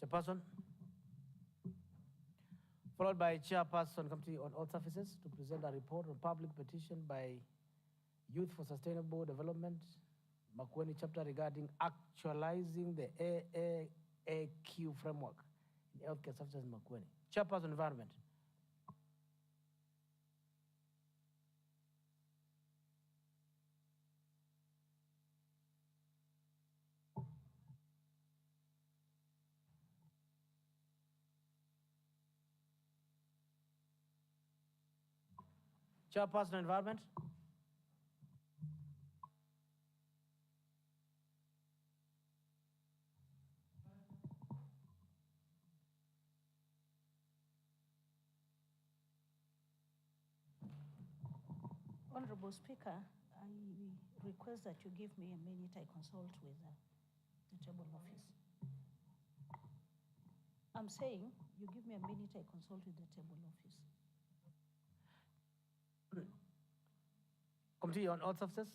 Chairperson, followed by Chairperson Committee on All Services to present a report on public petition by Youth for Sustainable Development, Makueni chapter regarding actualizing the AAQ framework in healthcare services in Makueni. Chairperson Environment. Chairperson Environment. Honorable Speaker, I request that you give me a minute. I consult with the table office. I'm saying you give me a minute. I consult with the table office. Committee on All Services.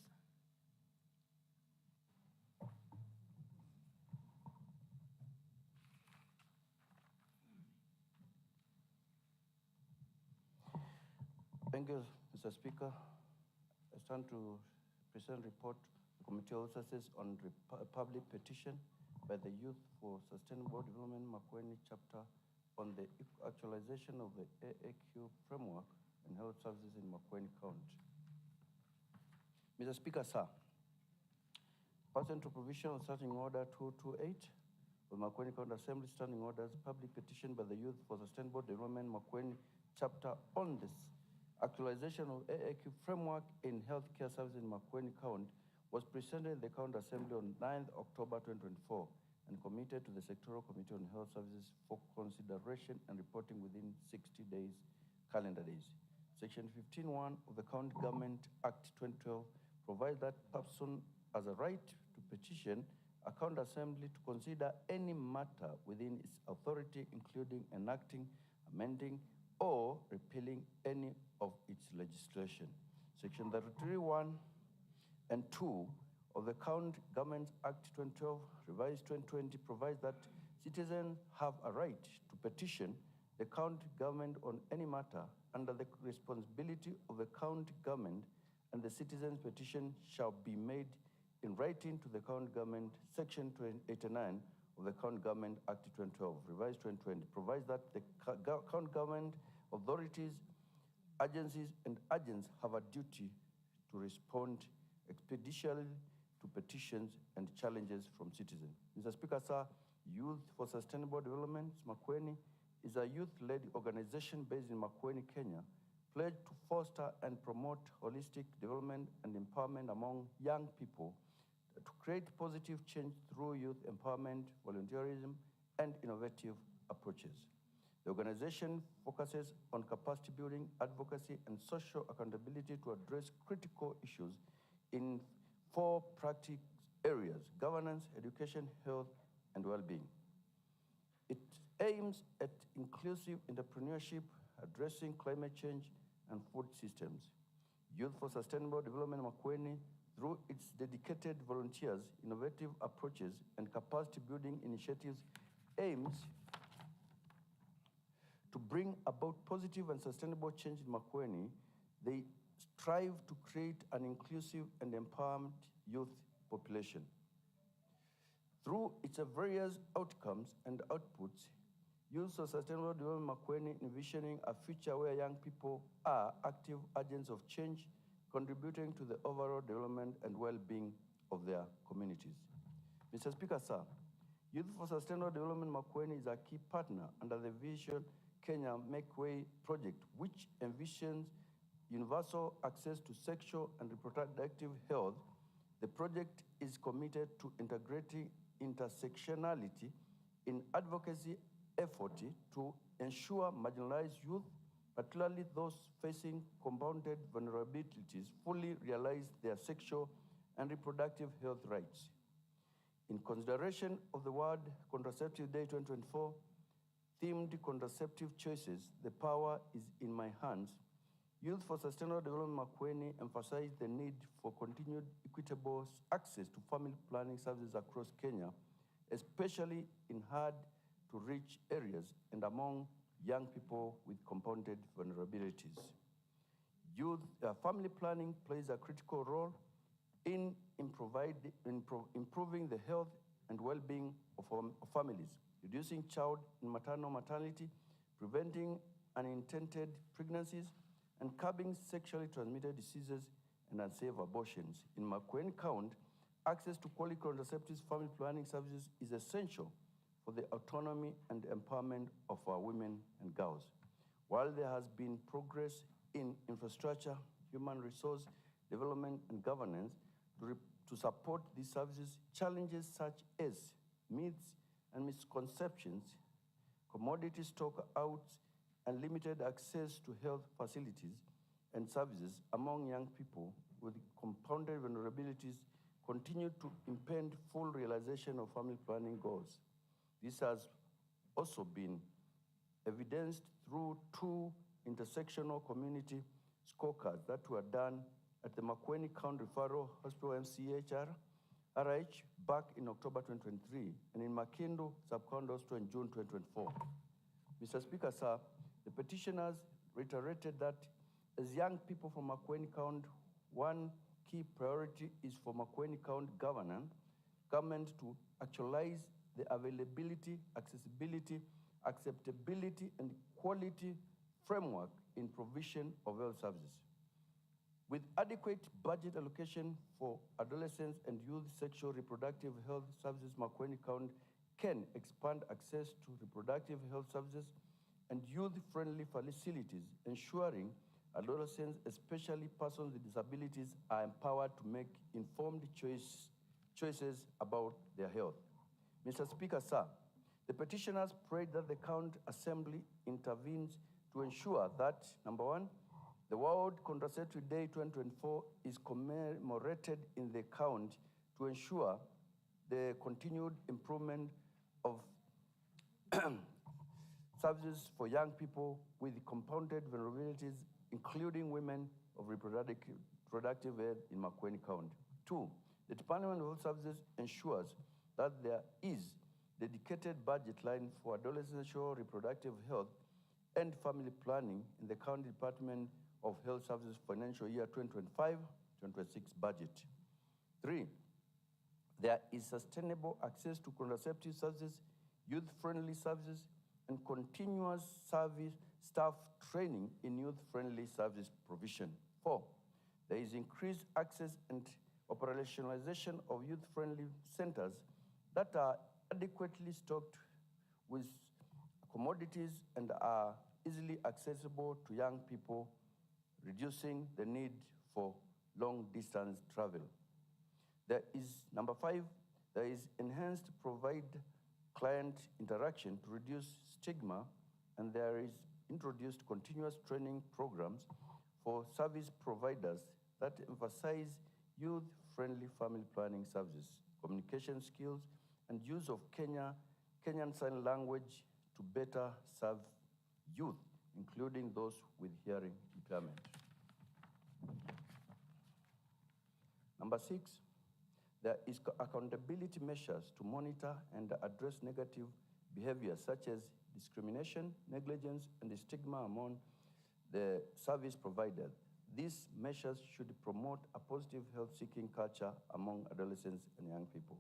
Thank you, Mr. Speaker. I stand to present report the Committee of Services on public petition by the Youth for Sustainable Development Makueni chapter on the actualization of the AAQ framework and health services in Makueni County. Mr. Speaker, sir, pursuant to provision of Standing Order 228 of Makueni County Assembly Standing Orders, public petition by the Youth for Sustainable Development Makueni chapter on this actualization of AAQ framework in healthcare services in Makueni County was presented in the County Assembly on 9th October 2024 and committed to the Sectoral Committee on Health Services for consideration and reporting within 60 days, calendar days. Section 15.1 of the County Government Act 2012 provides that person has a right to petition a County Assembly to consider any matter within its authority, including enacting, amending, or repealing any of its legislation. Section 33(1) and 2 of the County Government Act 2012, revised 2020, provides that citizens have a right to petition the county government on any matter under the responsibility of the county government, and the citizen's petition shall be made in writing to the county government. Section 89 of the County Government Act 2012, revised 2020, provides that the county government authorities, agencies, and agents have a duty to respond expeditiously to petitions and challenges from citizens. Mr. Speaker, sir, Youth for Sustainable Development, Makueni, is a youth-led organization based in Makueni, Kenya, pledged to foster and promote holistic development and empowerment among young people to create positive change through youth empowerment, volunteerism, and innovative approaches. The organization focuses on capacity building, advocacy, and social accountability to address critical issues in 4 practice areas: governance, education, health, and well-being. It aims at inclusive entrepreneurship, addressing climate change, and food systems. Youth for Sustainable Development Makueni, through its dedicated volunteers, innovative approaches, and capacity building initiatives, aims to bring about positive and sustainable change in Makueni. They strive to create an inclusive and empowered youth population. Through its various outcomes and outputs, Youth for Sustainable Development Makueni envisioning a future where young people are active agents of change, contributing to the overall development and well-being of their communities. Mr. Speaker, sir, Youth for Sustainable Development Makueni is a key partner under the Vision Kenya Make Way project, which envisions universal access to sexual and reproductive health. The project is committed to integrating intersectionality in advocacy effort to ensure marginalized youth, particularly those facing compounded vulnerabilities, fully realize their sexual and reproductive health rights. In consideration of the World Contraceptive Day 2024, themed contraceptive choices, the power is in my hands, Youth for Sustainable Development Makueni emphasized the need for continued equitable access to family planning services across Kenya, especially in hard to rich areas and among young people with compounded vulnerabilities. Family planning plays a critical role in improving the health and well-being of families, reducing child and maternal mortality, preventing unintended pregnancies, and curbing sexually transmitted diseases and unsafe abortions. In Makueni County, access to quality contraceptives family planning services is essential for the autonomy and empowerment of our women and girls. While there has been progress in infrastructure, human resource development, and governance to support these services, challenges such as myths and misconceptions, commodity stock-outs, and limited access to health facilities and services among young people with compounded vulnerabilities continue to impede full realization of family planning goals. This has also been evidenced through 2 intersectional community scorecards that were done at the Makueni County Referral Hospital MCHR RH back in October 2023 and in Makindu Sub-County Hospital in June 2024. Mr. Speaker, sir, the petitioners reiterated that as young people from Makueni County, one key priority is for Makueni County government to actualize the availability, accessibility, acceptability, and quality framework in provision of health services. With adequate budget allocation for adolescents and youth sexual reproductive health services, Makueni County can expand access to reproductive health services and youth-friendly facilities, ensuring adolescents, especially persons with disabilities, are empowered to make informed choices about their health. Mr. Speaker, sir, the petitioners prayed that the County Assembly intervenes to ensure that, number 1, the World Contraceptive Day 2024 is commemorated in the county to ensure the continued improvement of services for young people with compounded vulnerabilities, including women of reproductive health in Makueni County. 2, the Department of Health Services ensures that there is dedicated budget line for adolescent reproductive health and family planning in the County Department of Health Services financial year 2025-2026 budget. 3, there is sustainable access to contraceptive services, youth-friendly services, and continuous service staff training in youth-friendly service provision. 4, there is increased access and operationalization of youth-friendly centers that are adequately stocked with commodities and are easily accessible to young people, reducing the need for long-distance travel. There is, number 5, there is enhanced client interaction to reduce stigma, and there is introduced continuous training programs for service providers that emphasize youth-friendly family planning services, communication skills, and use of Kenyan Sign Language to better serve youth, including those with hearing impairment. Number 6, there is accountability measures to monitor and address negative behaviors such as discrimination, negligence, and the stigma among the service providers. These measures should promote a positive health-seeking culture among adolescents and young people.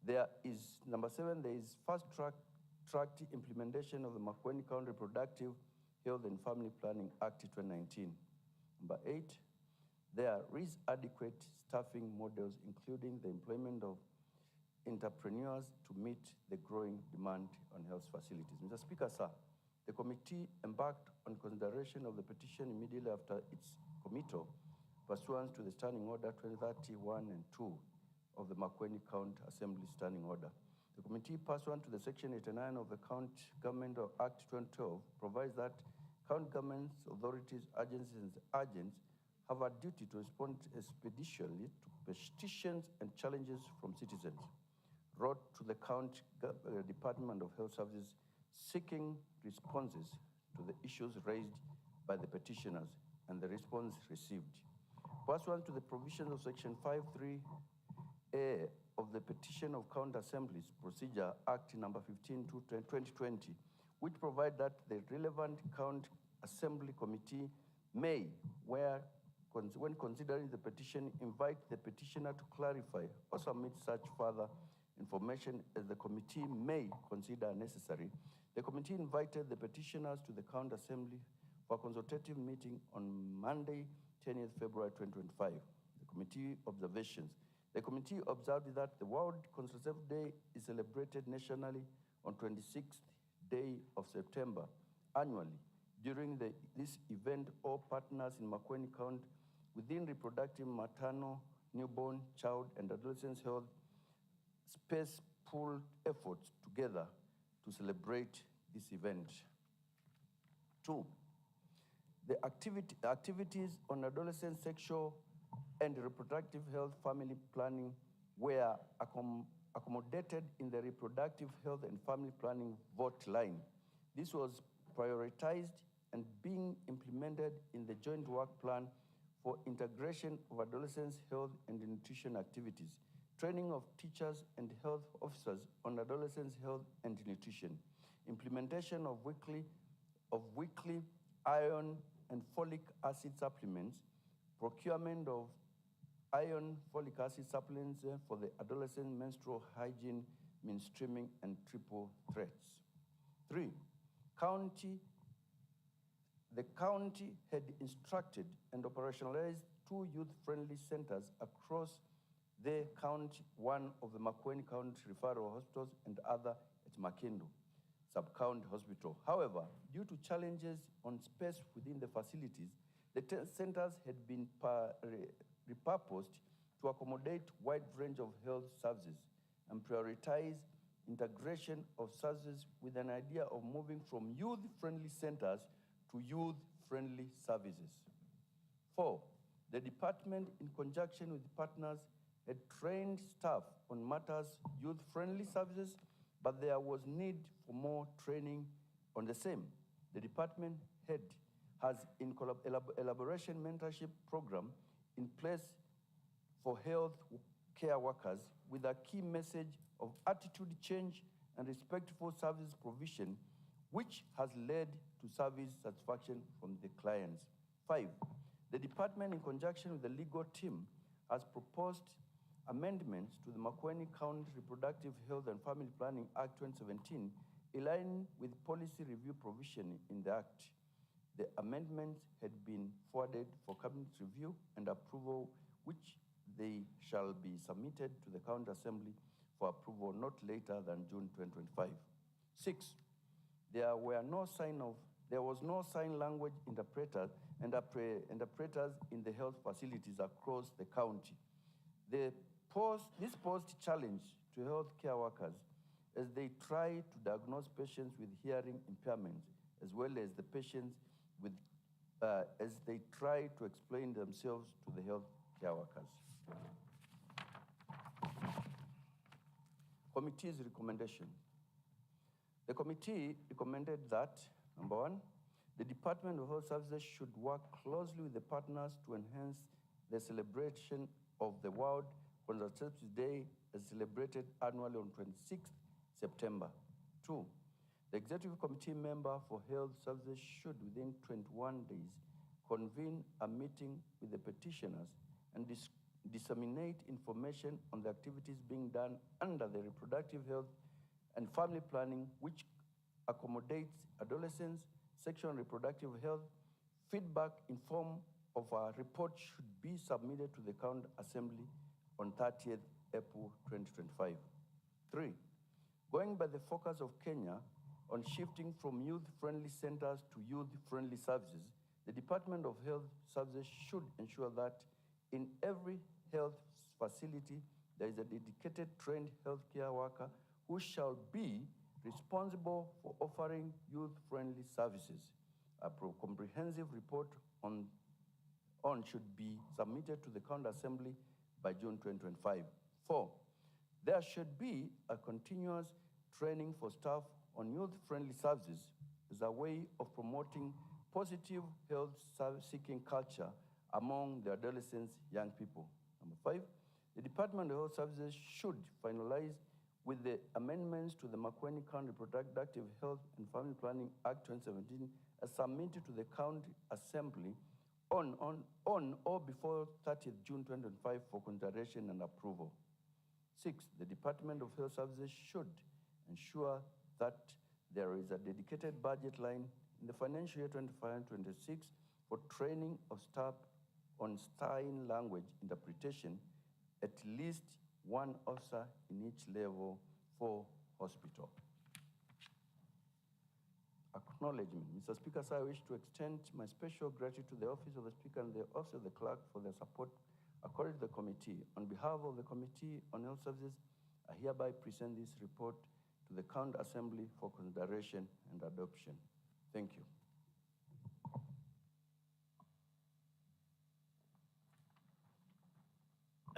There is, number 7, there is fast-tracked implementation of the Makueni County Reproductive Health and Family Planning Act 2019. Number 8, there is adequate staffing models, including the employment of entrepreneurs to meet the growing demand on health facilities. Mr. Speaker, sir, the committee embarked on consideration of the petition immediately after its committal, pursuant to the Standing Order 2031 and 2 of the Makueni County Assembly Standing Order. The committee, pursuant to the Section 89 of the County Government Act 2012, provides that county governments, authorities, agencies, and agents have a duty to respond expeditiously to petitions and challenges from citizens brought to the County Department of Health Services seeking responses to the issues raised by the petitioners and the response received. Pursuant to the provisions of Section 53A of the Petition of County Assemblies Procedure Act number 15 to 2020, which provide that the relevant county assembly committee may, when considering the petition, invite the petitioner to clarify or submit such further information as the committee may consider necessary. The committee invited the petitioners to the county assembly for a consultative meeting on Monday, 20th February 2025. The committee observations. The committee observed that the World Contraceptive Day is celebrated nationally on 26th day of September annually. During this event, all partners in Makueni County within reproductive, maternal, newborn, child, and adolescent health space pool efforts together to celebrate this event. 2, the activities on adolescent sexual and reproductive health family planning were accommodated in the reproductive health and family planning vote line. This was prioritized and being implemented in the joint work plan for integration of adolescents' health and nutrition activities, training of teachers and health officers on adolescents' health and nutrition, implementation of weekly iron and folic acid supplements, procurement of iron folic acid supplements for the adolescent menstrual hygiene, mainstreaming, and triple threats. 3, the county had instructed and operationalized 2 youth-friendly centers across the county, one of the Makueni County Referral Hospitals and other at Makendo Sub-County Hospital. However, due to challenges on space within the facilities, the centers had been repurposed to accommodate wide range of health services and prioritize integration of services with an idea of moving from youth-friendly centers to youth-friendly services. 4, the department, in conjunction with partners, had trained staff on matters youth-friendly services, but there was need for more training on the same. The department head has in elaboration mentorship program in place for health care workers with a key message of attitude change and respectful service provision, which has led to service satisfaction from the clients. 5, the department, in conjunction with the legal team, has proposed amendments to the Makueni County Reproductive Health and Family Planning Act 2017, in line with policy review provision in the Act. The amendments had been forwarded for cabinet review and approval, which they shall be submitted to the County Assembly for approval not later than June 2025. 6, there was no sign language interpreters in the health facilities across the county. This posed challenge to healthcare workers as they try to diagnose patients with hearing impairments, as well as the patients as they try to explain themselves to the healthcare workers. Committee's recommendation. The committee recommended that, number 1, the Department of Health Services should work closely with the partners to enhance the celebration of the World Contraceptive Day as celebrated annually on 26th September. 2, the Executive Committee member for Health Services should, within 21 days, convene a meeting with the petitioners and disseminate information on the activities being done under the reproductive health and family planning, which accommodates adolescents, sexual and reproductive health. Feedback in form of a report should be submitted to the County Assembly on 30th April 2025. 3, going by the focus of Kenya on shifting from youth-friendly centers to youth-friendly services, the Department of Health Services should ensure that in every health facility there is a dedicated trained healthcare worker who shall be responsible for offering youth-friendly services. A comprehensive report on should be submitted to the County Assembly by June 2025. 4, there should be a continuous training for staff on youth-friendly services as a way of promoting positive health-seeking culture among the adolescents, young people. Number 5, The Department of Health Services should finalize with the amendments to the Makueni County Reproductive Health and Family Planning Act 2017 as submitted to the County Assembly on or before 30th June 2025 for consideration and approval. 6, the Department of Health Services should ensure that there is a dedicated budget line in the financial year 25-26 for training of staff on sign language interpretation, at least one officer in each level for hospital. Acknowledgement. Mr. Speaker, sir, I wish to extend my special gratitude to the Office of the Speaker and the Office of the Clerk for their support accorded to the committee. On behalf of the Committee on Health Services, I hereby present this report to the County Assembly for consideration and adoption. Thank you.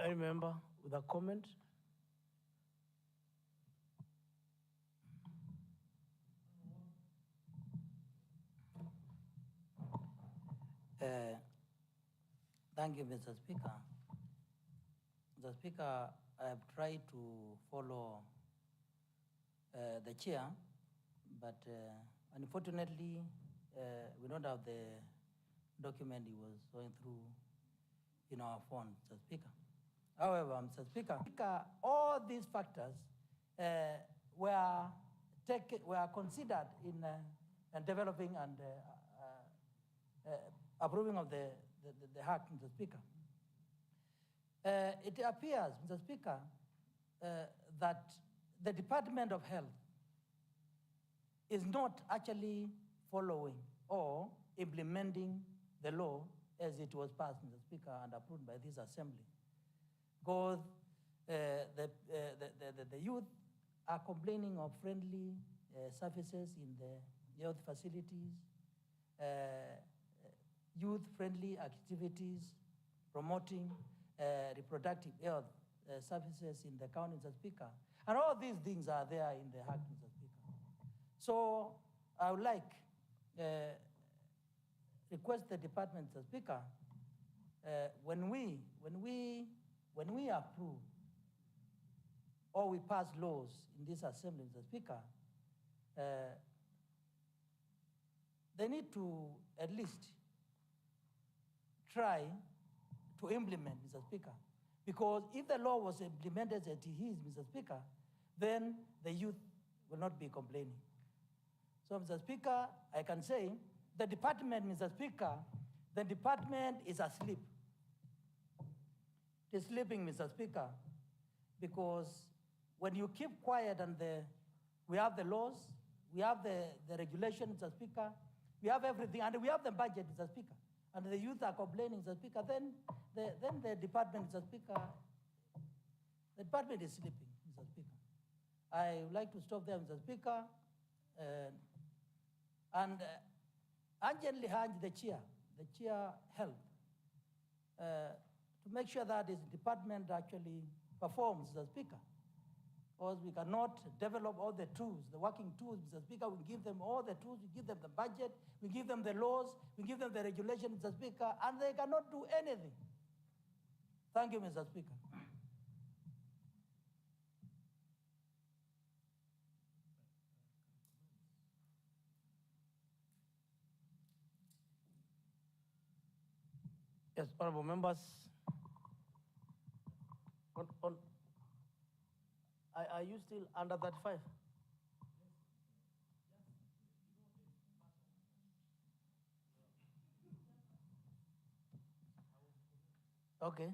Any member with a comment? Thank you, Mr. Speaker. Mr. Speaker, I have tried to follow the chair, but unfortunately, we don't have the document he was going through in our phone, Mr. Speaker. However, Mr. Speaker, all these factors were considered in developing and approving of the act, Mr. Speaker. It appears, Mr. Speaker, that the Department of Health is not actually following or implementing the law as it was passed, Mr. Speaker, and approved by this assembly. Because the youth are complaining of friendly surfaces in the health facilities, youth-friendly activities, promoting reproductive health services in the county, Mr. Speaker. And all these things are there in the act, Mr. Speaker. So I would like request the department, Mr. Speaker, when we approve or we pass laws in this assembly, Mr. Speaker, they need to at least try to implement, Mr. Speaker. Because if the law was implemented as it is, Mr. Speaker, then the youth will not be complaining. So, Mr. Speaker, I can say the department, Mr. Speaker, the department is asleep. It is sleeping, Mr. Speaker, because when you keep quiet and we have the laws, we have the regulation, Mr. Speaker, we have everything, and we have the budget, Mr. Speaker, and the youth are complaining, Mr. Speaker, then the department, Mr. Speaker, the department is sleeping, Mr. Speaker. I would like to stop there, Mr. Speaker, and urgently urge the chair health, to make sure that this department actually performs, Mr. Speaker. Because we cannot develop all the tools, the working tools, Mr. Speaker. We give them all the tools, we give them the budget, we give them the laws, we give them the regulations, Mr. Speaker, and they cannot do anything. Thank you, Mr. Speaker. Yes, honorable members. Are you still under 35? Okay.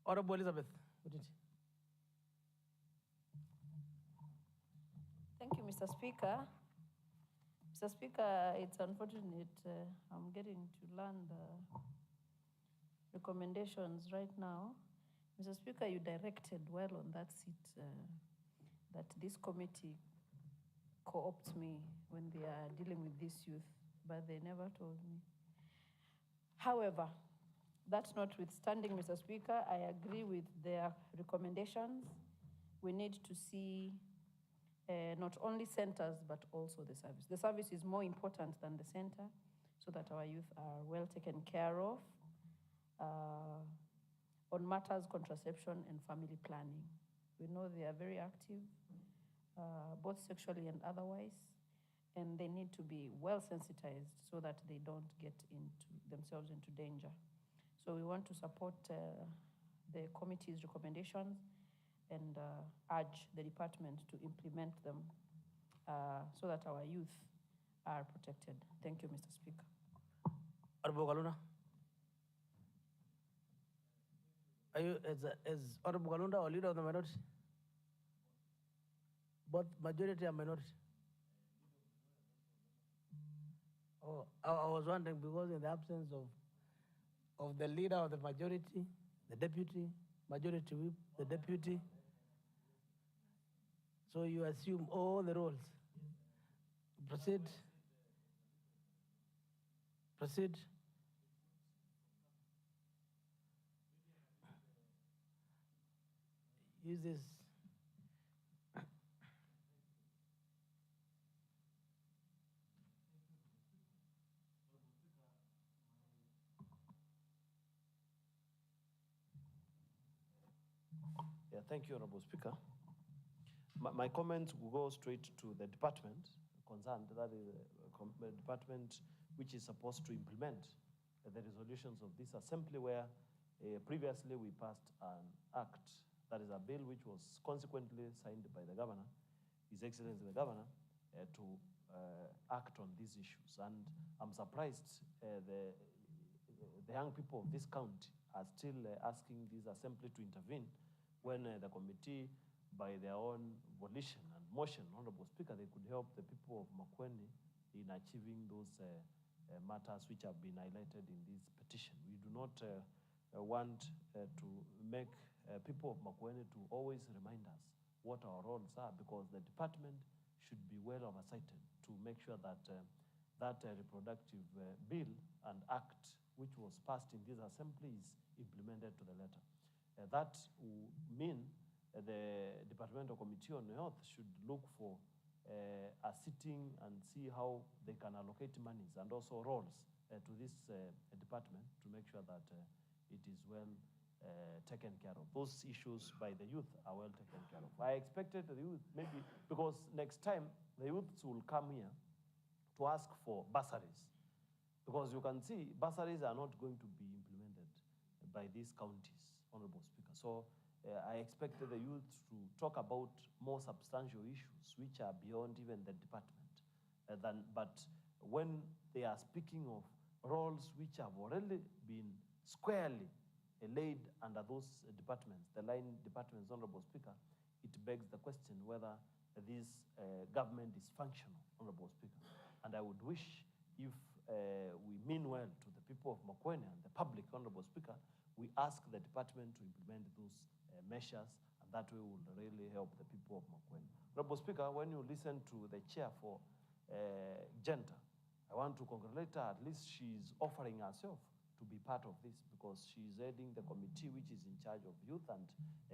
Honorable Elizabeth. Thank you, Mr. Speaker. Mr. Speaker, it's unfortunate I'm getting to learn the recommendations right now. Mr. Speaker, you directed well on that seat that this committee co-opts me when they are dealing with this youth, but they never told me. However, that notwithstanding, Mr. Speaker, I agree with their recommendations. We need to see not only centers, but also the service. The service is more important than the center. so that our youth are well taken care of. On matters contraception and family planning. We know they are very active, both sexually and otherwise, and they need to be well sensitized so that they don't get themselves into danger. So we want to support the committee's recommendations and urge the department to implement them so that our youth are protected. Thank you, Mr. Speaker. Honorable Galuna. Are you as Honorable Galunda or leader of the minority? Both majority and minority. Oh, I was wondering because in the absence of the leader of the majority, the deputy, majority whip, the deputy, so you assume all the roles. Proceed. Proceed. Use this. Yeah, thank you, Honorable Speaker. My comments will go straight to the department concerned, that is a department which is supposed to implement the resolutions of this assembly, where previously we passed an act, that is a bill which was consequently signed by the governor, His Excellency the Governor, to act on these issues. And I'm surprised the young people of this county are still asking this assembly to intervene when the committee, by their own volition and motion, Honorable Speaker, they could help the people of Makueni in achieving those matters which have been highlighted in this petition. We do not want to make people of Makueni to always remind us what our roles are, because the department should be well oversighted to make sure that that reproductive bill and act which was passed in this assembly is implemented to the letter. That will mean the Departmental Committee on Health should look for a sitting and see how they can allocate monies and also roles to this department to make sure that it is well taken care of. Those issues by the youth are well taken care of. I expected the youth, maybe because next time the youths will come here to ask for bursaries, because you can see bursaries are not going to be implemented by these counties, Honorable Speaker. So I expected the youth to talk about more substantial issues which are beyond even the department. But when they are speaking of roles which have already been squarely laid under those departments, the line departments, Honorable Speaker, it begs the question whether this government is functional, Honorable Speaker. And I would wish if we mean well to the people of Makueni and the public, Honorable Speaker, we ask the department to implement those measures, and that way will really help the people of Makueni. Honorable Speaker, when you listen to the chair for gender, I want to congratulate her. At least she's offering herself to be part of this, because she's heading the committee which is in charge of youth and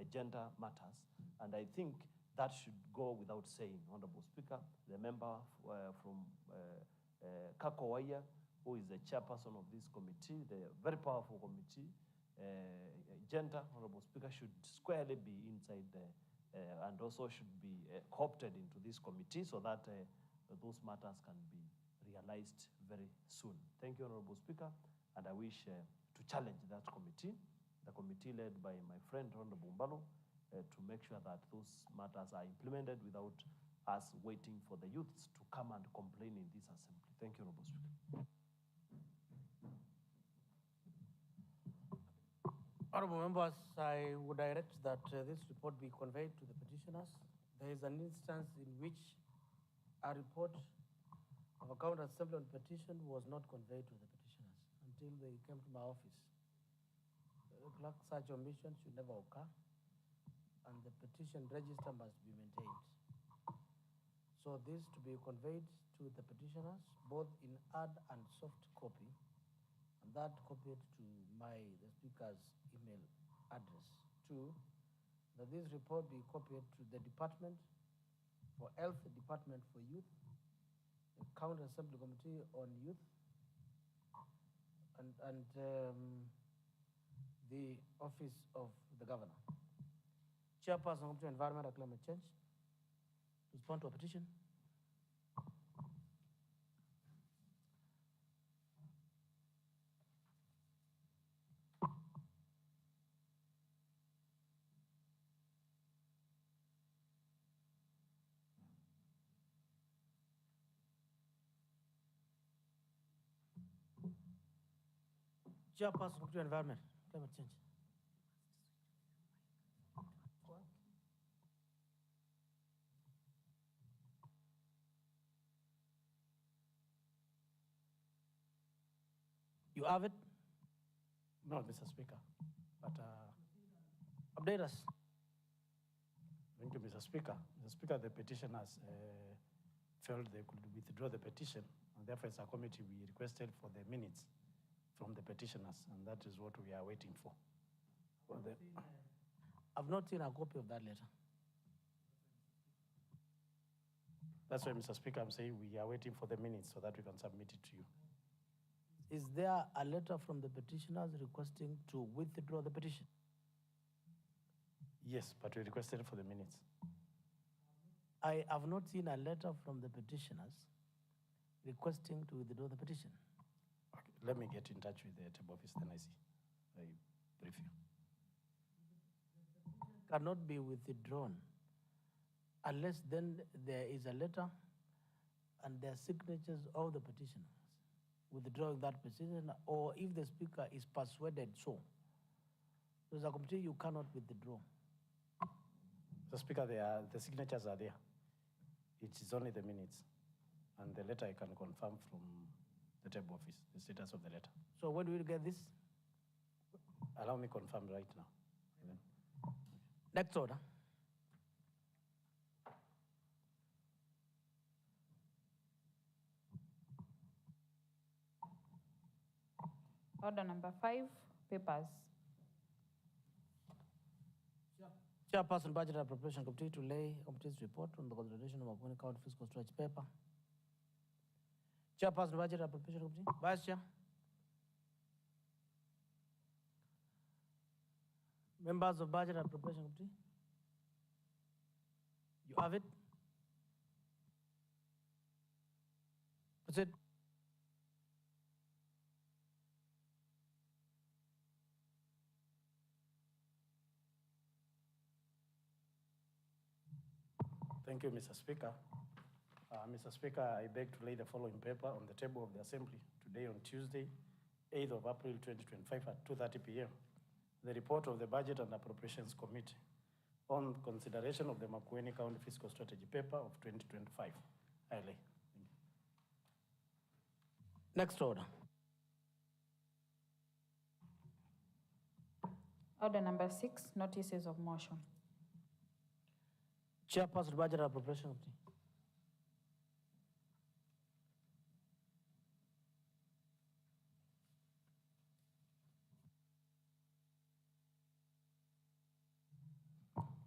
gender matters. And I think that should go without saying, Honorable Speaker. The member from Kakowaya, who is the chairperson of this committee, the very powerful committee, gender, Honorable Speaker, should squarely be inside and also should be co-opted into this committee so that those matters can be realized very soon. Thank you, Honorable Speaker, and I wish to challenge that committee, the committee led by my friend, Honorable Mbalo, to make sure that those matters are implemented without us waiting for the youths to come and complain in this assembly. Thank you, Honorable Speaker. Honorable members, I would direct that this report be conveyed to the petitioners. There is an instance in which a report of a county assembly on petition was not conveyed to the petitioners until they came to my office. Clerk, such omission should never occur, and the petition register must be maintained. So this to be conveyed to the petitioners, both in hard and soft copy, and that copied to the Speaker's email address. 2, that this report be copied to the Department for Health, Department for Youth, the County Assembly Committee on Youth, and the Office of the Governor. Chairperson of the Environment and Climate Change, to respond to a petition. Chairperson of the Environment, Climate Change. You have it? No, Mr. Speaker, but Update us. thank you, Mr. Speaker. Mr. Speaker, the petitioners felt they could withdraw the petition, and therefore, as a committee, we requested for the minutes from the petitioners, and that is what we are waiting for. I've not seen a copy of that letter. That's why, Mr. Speaker, I'm saying we are waiting for the minutes so that we can submit it to you. Is there a letter from the petitioners requesting to withdraw the petition? Yes, but we requested for the minutes. I have not seen a letter from the petitioners requesting to withdraw the petition. Okay, let me get in touch with the table office, then I brief you. Cannot be withdrawn unless then there is a letter and there are signatures of the petitioners withdrawing that petition, or if the speaker is persuaded so. As a committee, you cannot withdraw. Mr. Speaker, the signatures are there. It is only the minutes. And the letter I can confirm from the table office, the status of the letter. So when do we get this? Allow me confirm right now. Next order. Order number 5, papers. Chairperson, Budget and Appropriation Committee to lay committee's report on the consideration of Makueni County Fiscal Stretch Paper. Chairperson, Budget and Appropriation Committee. Vice Chair. Members of Budget and Appropriation Committee. You have it? Proceed. Thank you, Mr. Speaker. Mr. Speaker, I beg to lay the following paper on the table of the Assembly today on Tuesday, 8th of April 2025 at 2:30 p.m. The report of the Budget and Appropriations Committee on consideration of the Makueni County Fiscal Strategy Paper of 2025. I lay. Thank you. Next order. Order number 6, notices of motion. Chairperson, Budget and Appropriation Committee.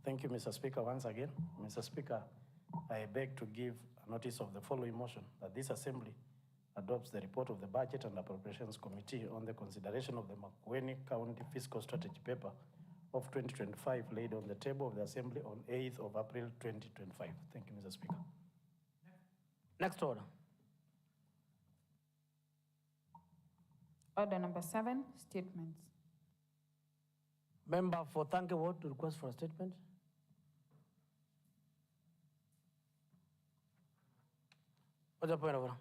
Thank you, Mr. Speaker, once again. Mr. Speaker, I beg to give a notice of the following motion that this Assembly adopts the report of the Budget and Appropriations Committee on the consideration of the Makueni County Fiscal Strategy Paper of 2025 laid on the table of the Assembly on 8th of April 2025. Thank you, Mr. Speaker. Next order. Order number 7, statements. Member for Thanke Ward to request for a statement. What's the point of order?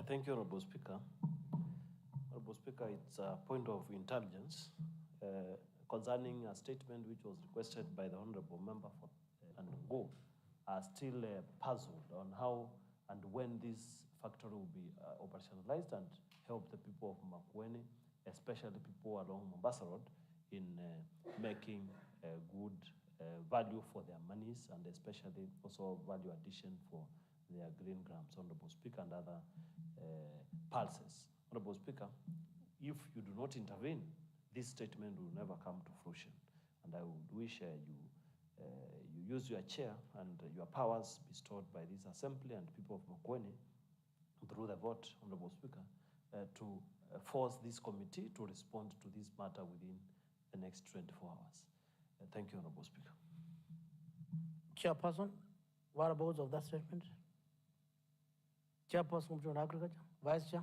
Thank you, Honorable Speaker. Honorable Speaker, it's a point of intelligence concerning a statement which was requested by the Honorable Member for and Go are still puzzled on how and when this factory will be operationalized and help the people of Makueni, especially people along Mombasa Road, in making good value for their monies and especially also value addition for their green grams, Honorable Speaker, and other pulses. Honorable Speaker, if you do not intervene, this statement will never come to fruition. And I would wish you use your chair and your powers bestowed by this assembly and people of Makueni through the vote, Honorable Speaker, to force this committee to respond to this matter within the next 24 hours. Thank you, Honorable Speaker. Chairperson, whereabouts of that statement? Chairperson of Agriculture, Vice Chair.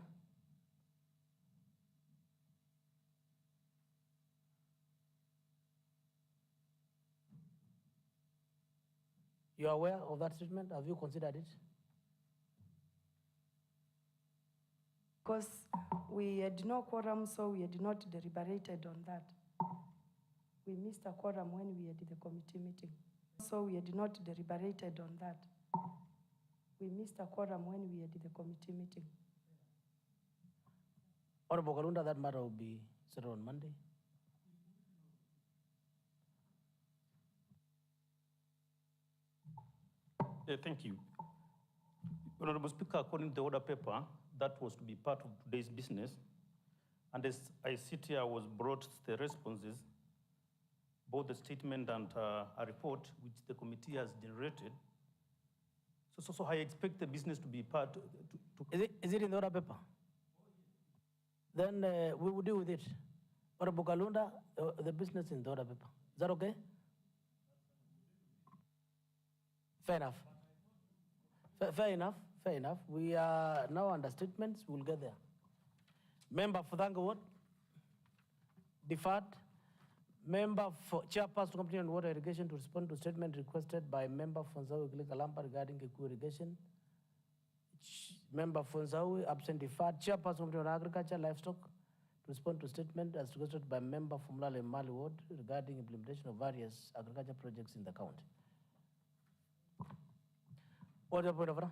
You are aware of that statement? Have you considered it? Because we had no quorum, so we had not deliberated on that. We missed a quorum when we had the committee meeting. So we had not deliberated on that. We missed a quorum when we had the committee meeting. Honorable Kalunda, that matter will be settled on Monday. Thank you. Honorable Speaker, according to the order paper, that was to be part of today's business. And as I sit here, I was brought the responses, both the statement and a report which the committee has generated. So I expect the business to be part. Is it in the order paper? Then we will deal with it. Honorable Kalunda, the business in the order paper. Is that okay? Fair enough. Fair enough. Fair enough. We are now under statements. We'll get there. Member for Thangawood, deferred. Member for Chairperson Committee on Water Irrigation to respond to statement requested by Member Fonzawi Kalampa regarding Kiku irrigation. Member Fonzawi absent, deferred. Chairperson Committee on Agriculture, Livestock to respond to statement as requested by Member from Lale Mali Ward regarding implementation of various agriculture projects in the county. What's your point of order?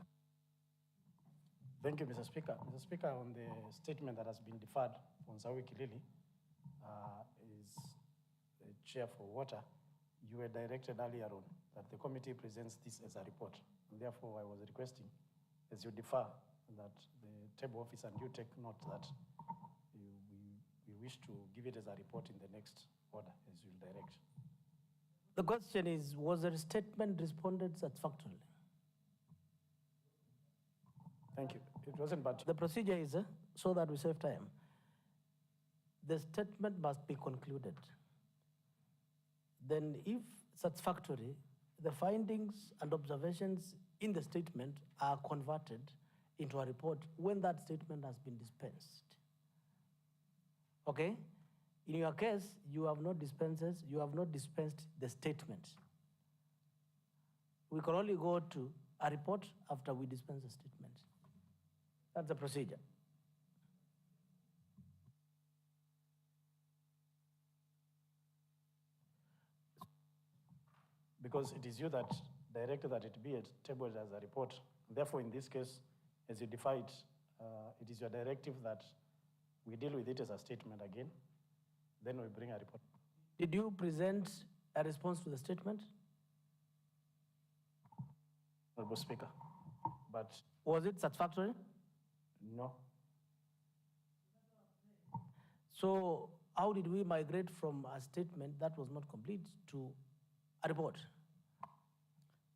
Thank you, Mr. Speaker. Mr. Speaker, on the statement that has been deferred from Zawi Kilili, is the chair for water, you were directed earlier on that the committee presents this as a report. And therefore, I was requesting, as you defer, that the table office and you take note that we wish to give it as a report in the next order, as you direct. The question is, was the statement responded satisfactorily? Thank you. It wasn't, but the procedure is, so that we save time, the statement must be concluded. Then if satisfactory, the findings and observations in the statement are converted into a report when that statement has been dispensed. Okay? In your case, you have not dispensed the statement. We can only go to a report after we dispense the statement. That's the procedure. because it is you that directed that it be tabled as a report. Therefore, in this case, as you defer it, it is your directive that we deal with it as a statement again, then we bring a report. Did you present a response to the statement? Honorable Speaker, but... Was it satisfactory? No. So how did we migrate from a statement that was not complete to a report?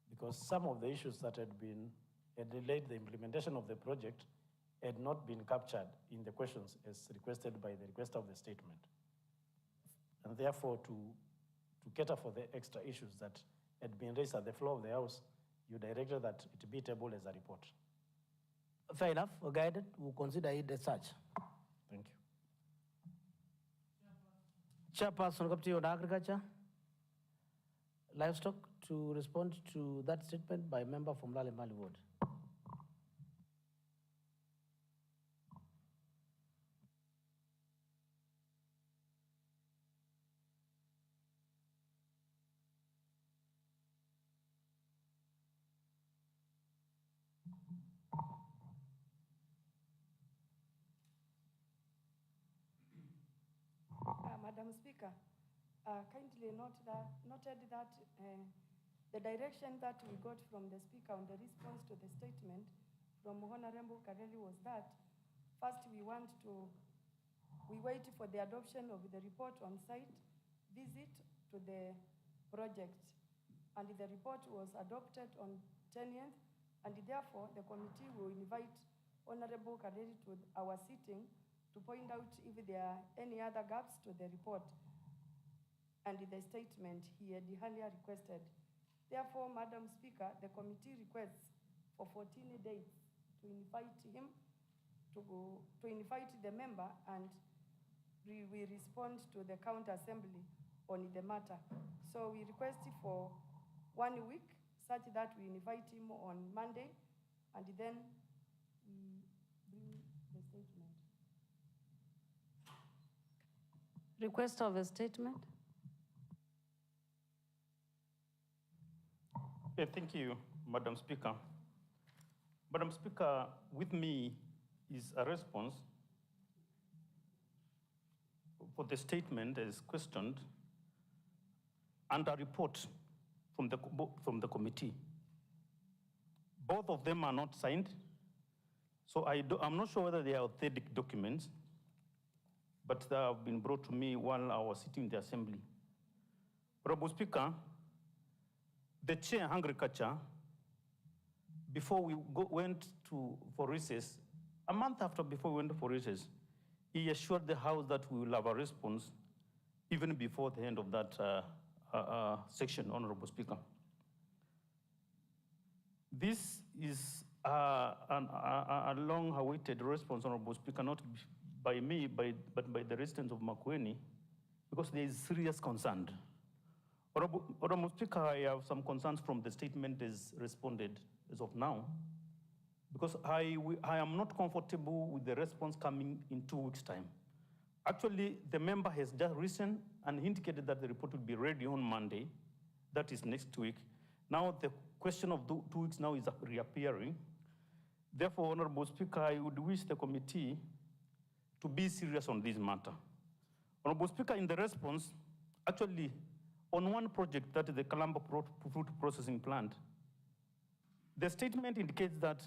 Because some of the issues that had delayed the implementation of the project had not been captured in the questions as requested by the requester of the statement. And therefore, to cater for the extra issues that had been raised at the floor of the House, you directed that it be tabled as a report. Fair enough, we're guided, we'll consider it as such. Thank you. Chairperson, Committee on Agriculture, Livestock, to respond to that statement by member from Lale Mali Ward. Madam Speaker, kindly noted that the direction that we got from the Speaker on the response to the statement from Honorable Kareli was that first we wait for the adoption of the report on site, visit to the project, and the report was adopted on 20th, and therefore the committee will invite Honorable Kaderi to our sitting to point out if there are any other gaps to the report and the statement he had earlier requested. Therefore, Madam Speaker, the committee requests for 14 days to invite him to invite the member, and we will respond to the county assembly on the matter. So we request for 1 week, such that we invite him on Monday, and then we bring the statement. Request of a statement. Thank you, Madam Speaker. Madam Speaker, with me is a response for the statement as questioned and a report from the committee. Both of them are not signed, so I'm not sure whether they are authentic documents, but they have been brought to me while I was sitting in the assembly. Honorable Speaker, the chair agriculture, before we went for recess, a month before we went for recess, he assured the House that we will have a response even before the end of that section, Honorable Speaker. This is a long-awaited response, Honorable Speaker, not by me, but by the residents of Makueni, because there is serious concern. Honorable Speaker, I have some concerns from the statement as responded as of now, because I am not comfortable with the response coming in 2 weeks' time. Actually, the member has just risen and indicated that the report will be ready on Monday, that is next week. Now the question of 2 weeks now is reappearing. Therefore, Honorable Speaker, I would wish the committee to be serious on this matter. Honorable Speaker, in the response, actually, on one project, that is the Kalamba fruit processing plant, the statement indicates that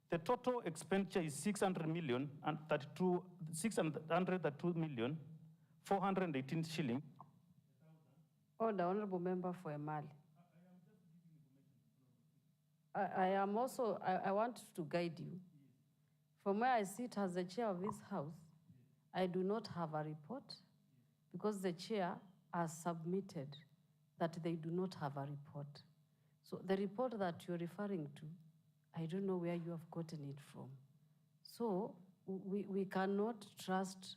the total expenditure is 632 million, 418 shilling. Order, Honorable Member for Emali. I want to guide you. From where I sit as the chair of this House, I do not have a report because the chair has submitted that they do not have a report. So the report that you're referring to, I don't know where you have gotten it from. So we cannot trust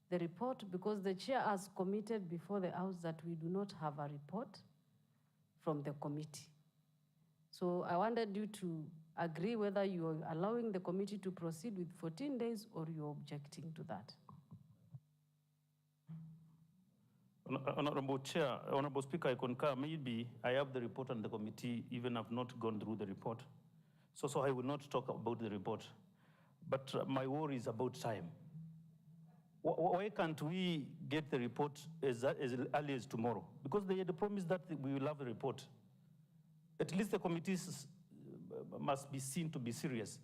the report because the chair has committed before the House that we do not have a report from the committee. So I wanted you to agree whether you are allowing the committee to proceed with 14 days or you're objecting to that. Honorable Chair, Honorable Speaker, I concur. Maybe I have the report and the committee even have not gone through the report. So I will not talk about the report. But my worry is about time. Why can't we get the report as early as tomorrow? Because they had promised that we will have the report. At least the committees must be seen to be serious.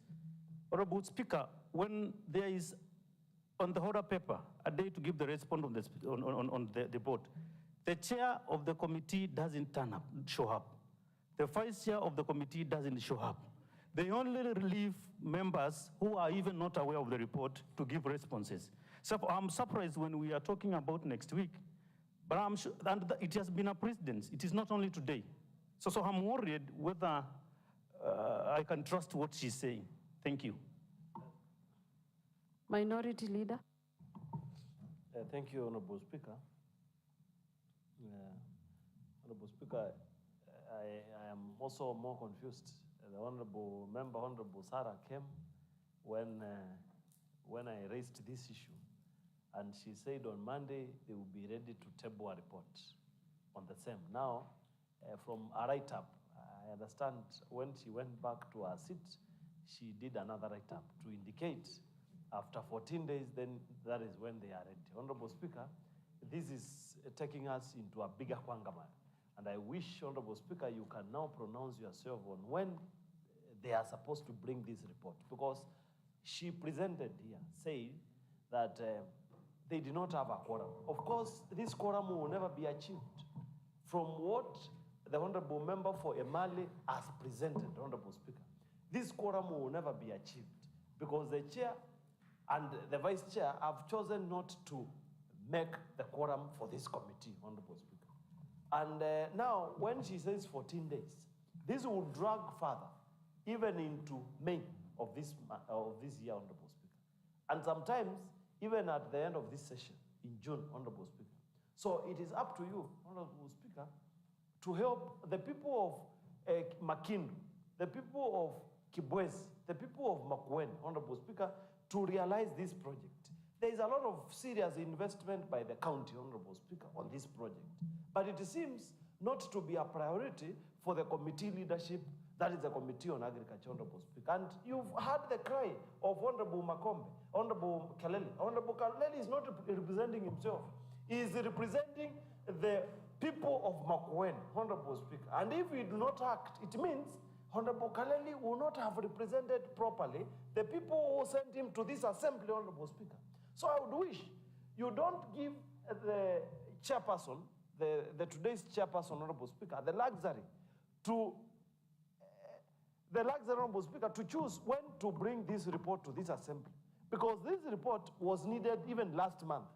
Honorable Speaker, when there is on the order paper a day to give the response on the report, the chair of the committee doesn't show up. The vice chair of the committee doesn't show up. They only leave members who are even not aware of the report to give responses. So I'm surprised when we are talking about next week, but I'm sure and it has been a precedent. It is not only today. So I'm worried whether I can trust what she's saying. Thank you. Minority Leader. Thank you, Honorable Speaker. Honorable Speaker, I am also more confused. The Honorable Member, Honorable Sarah, came when I raised this issue, and she said on Monday they will be ready to table a report on the same. Now, from a write-up, I understand when she went back to her seat, she did another write-up to indicate after 14 days, then that is when they are ready. Honorable Speaker, this is taking us into a bigger quagmire. And I wish, Honorable Speaker, you can now pronounce yourself on when they are supposed to bring this report. Because she presented here, saying that they did not have a quorum. Of course, this quorum will never be achieved. From what the Honorable Member for Emali as presented, Honorable Speaker, this quorum will never be achieved because the chair and the vice chair have chosen not to make the quorum for this committee, Honorable Speaker. And now, when she says 14 days, this will drag further, even into May of this year, Honorable Speaker. And sometimes, even at the end of this session, in June, Honorable Speaker. So it is up to you, Honorable Speaker, to help the people of Makindu, the people of Kibwezi, the people of Makueni, Honorable Speaker, to realize this project. There is a lot of serious investment by the county, Honorable Speaker, on this project. But it seems not to be a priority for the committee leadership, that is the Committee on Agriculture, Honorable Speaker. And you've heard the cry of Honorable Makombe, Honorable Kaleli. Honorable Kaleli is not representing himself. He is representing the people of Makueni, Honorable Speaker. And if we do not act, it means Honorable Kaleli will not have represented properly the people who sent him to this assembly, Honorable Speaker. So I would wish you don't give the chairperson, the today's chairperson, Honorable Speaker, the luxury, Honorable Speaker, to choose when to bring this report to this assembly. Because this report was needed even last month,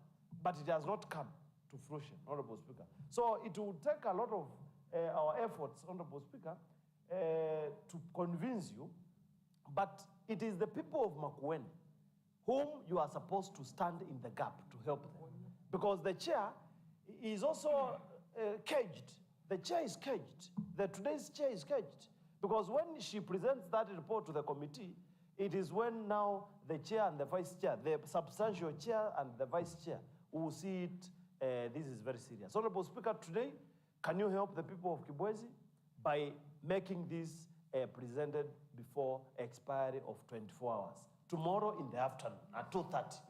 but it has not come to fruition, Honorable Speaker. So it will take a lot of our efforts, Honorable Speaker, to convince you, but it is the people of Makueni whom you are supposed to stand in the gap to help them. Because the chair is also caged. The chair is caged. Today's chair is caged. Because when she presents that report to the committee, it is when now the chair and the vice chair, the substantial chair and the vice chair, will see it. This is very serious. Honorable Speaker, today, can you help the people of Kibwezi by making this presented before expiry of 24 hours? Tomorrow in the afternoon at 2:30.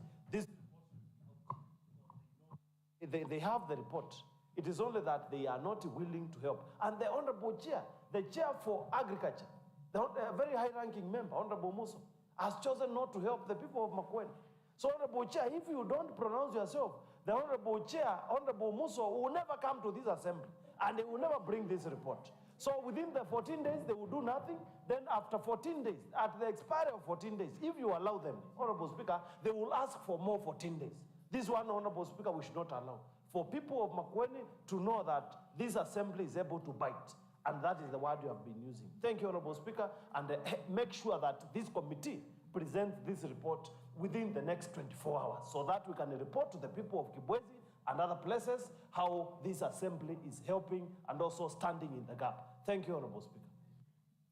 They have the report. It is only that they are not willing to help. And the Honorable Chair, the Chair for Agriculture, the very high-ranking member, Honorable Muso, has chosen not to help the people of Makueni. So, Honorable Chair, if you don't pronounce yourself, the Honorable Chair, Honorable Muso, will never come to this assembly, and they will never bring this report. So within the 14 days, they will do nothing. Then after 14 days, at the expiry of 14 days, if you allow them, Honorable Speaker, they will ask for more 14 days. This one, Honorable Speaker, we should not allow. For people of Makueni to know that this assembly is able to bite. And that is the word you have been using. Thank you, Honorable Speaker, and make sure that this committee presents this report within the next 24 hours so that we can report to the people of Kibwezi and other places how this assembly is helping and also standing in the gap. Thank you, Honorable Speaker.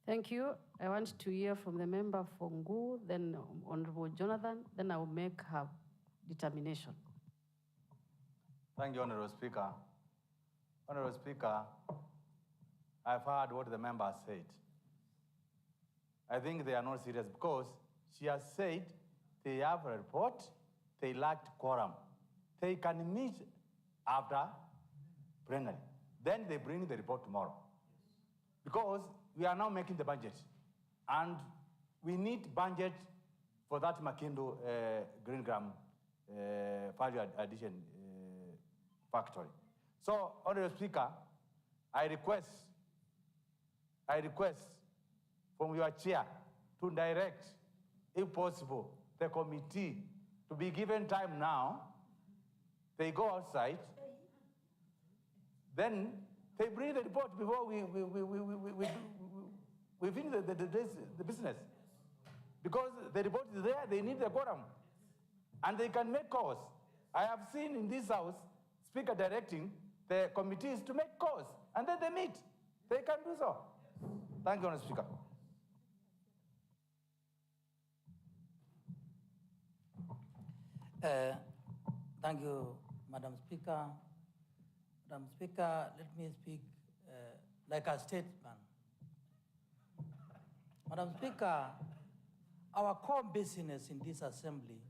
Thank you. I want to hear from the member for Ngu, then Honorable Jonathan, then I will make her determination. Thank you, Honorable Speaker. Honorable Speaker, I've heard what the member said. I think they are not serious because she has said they have a report, they lacked quorum. They can meet after plenary. Then they bring the report tomorrow. Because we are now making the budget. And we need budget for that Makindu Green Gram value addition factory. So, Honorable Speaker, I request from your chair to direct, if possible, the committee to be given time now. They go outside, then they bring the report before we finish the business. Because the report is there, they need the quorum. And they can make calls. I have seen in this house, Speaker directing the committees to make calls, and then they meet. They can do so. Thank you, Honorable Speaker. Thank you, Madam Speaker. Madam Speaker, let me speak like a statesman. Madam Speaker, our core business in this assembly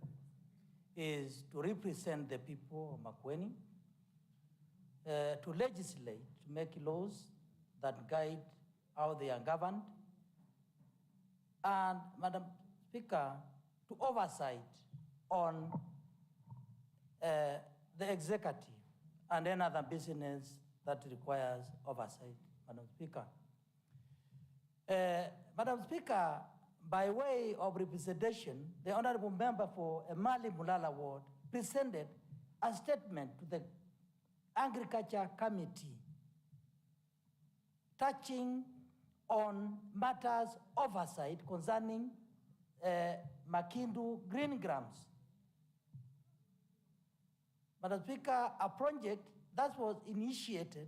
is to represent the people of Makueni, to legislate, to make laws that guide how they are governed, and, Madam Speaker, to oversight on the executive and any other business that requires oversight. Madam Speaker. Madam Speaker, by way of representation, the Honorable Member for Emali Mulala Ward presented a statement to the Agriculture Committee touching on matters oversight concerning Makindu green grams. Madam Speaker, a project that was initiated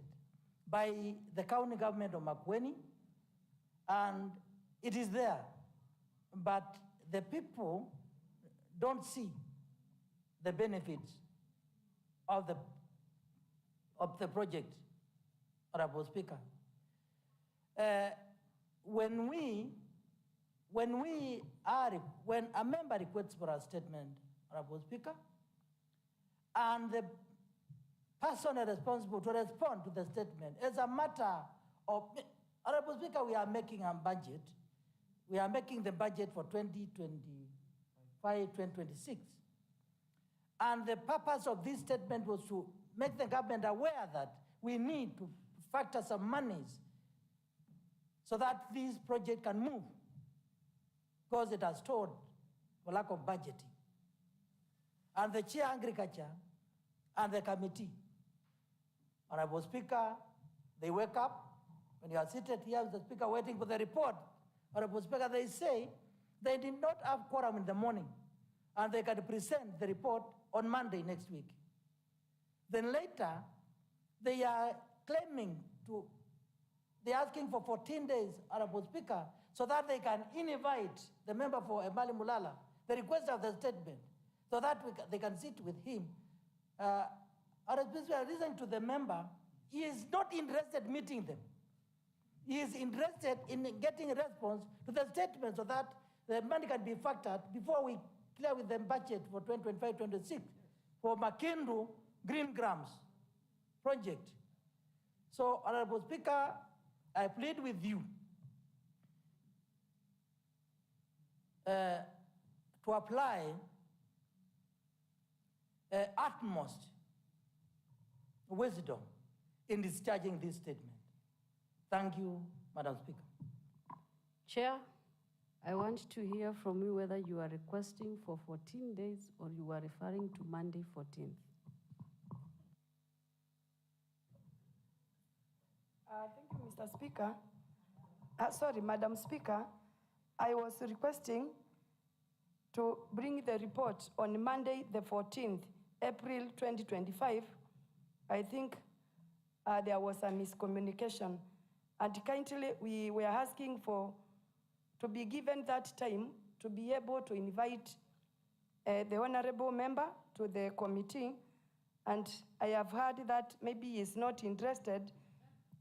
by the county government of Makueni, and it is there, but the people don't see the benefits of the project, Honorable Speaker. When a member requests for a statement, Honorable Speaker, and the person responsible to respond to the statement is a matter of, Honorable Speaker, we are making a budget. We are making the budget for 2025, 2026. And the purpose of this statement was to make the government aware that we need to factor some monies so that this project can move, because it has stalled for lack of budgeting. And the Chair Agriculture and the committee, Honorable Speaker, they wake up, when you are seated here with the Speaker waiting for the report, Honorable Speaker, they say they did not have quorum in the morning and they can present the report on Monday next week. Then later, they are claiming they're asking for 14 days, Honorable Speaker, so that they can invite the member for Emali Mulala, the request of the statement, so that they can sit with him. Honorable Speaker, listening to the member, he is not interested in meeting them. He is interested in getting a response to the statement so that the money can be factored before we clear with the budget for 2025-26 for Makindu Green Grams project. So, Honorable Speaker, I plead with you to apply utmost wisdom in discharging this statement. Thank you, Madam Speaker. Chair, I want to hear from you whether you are requesting for 14 days or you are referring to Monday 14th. Thank you, Mr. Speaker. Sorry, Madam Speaker. I was requesting to bring the report on Monday, the 14th, April 2025. I think there was a miscommunication. And kindly, we were asking to be given that time to be able to invite the honorable member to the committee. And I have heard that maybe he is not interested.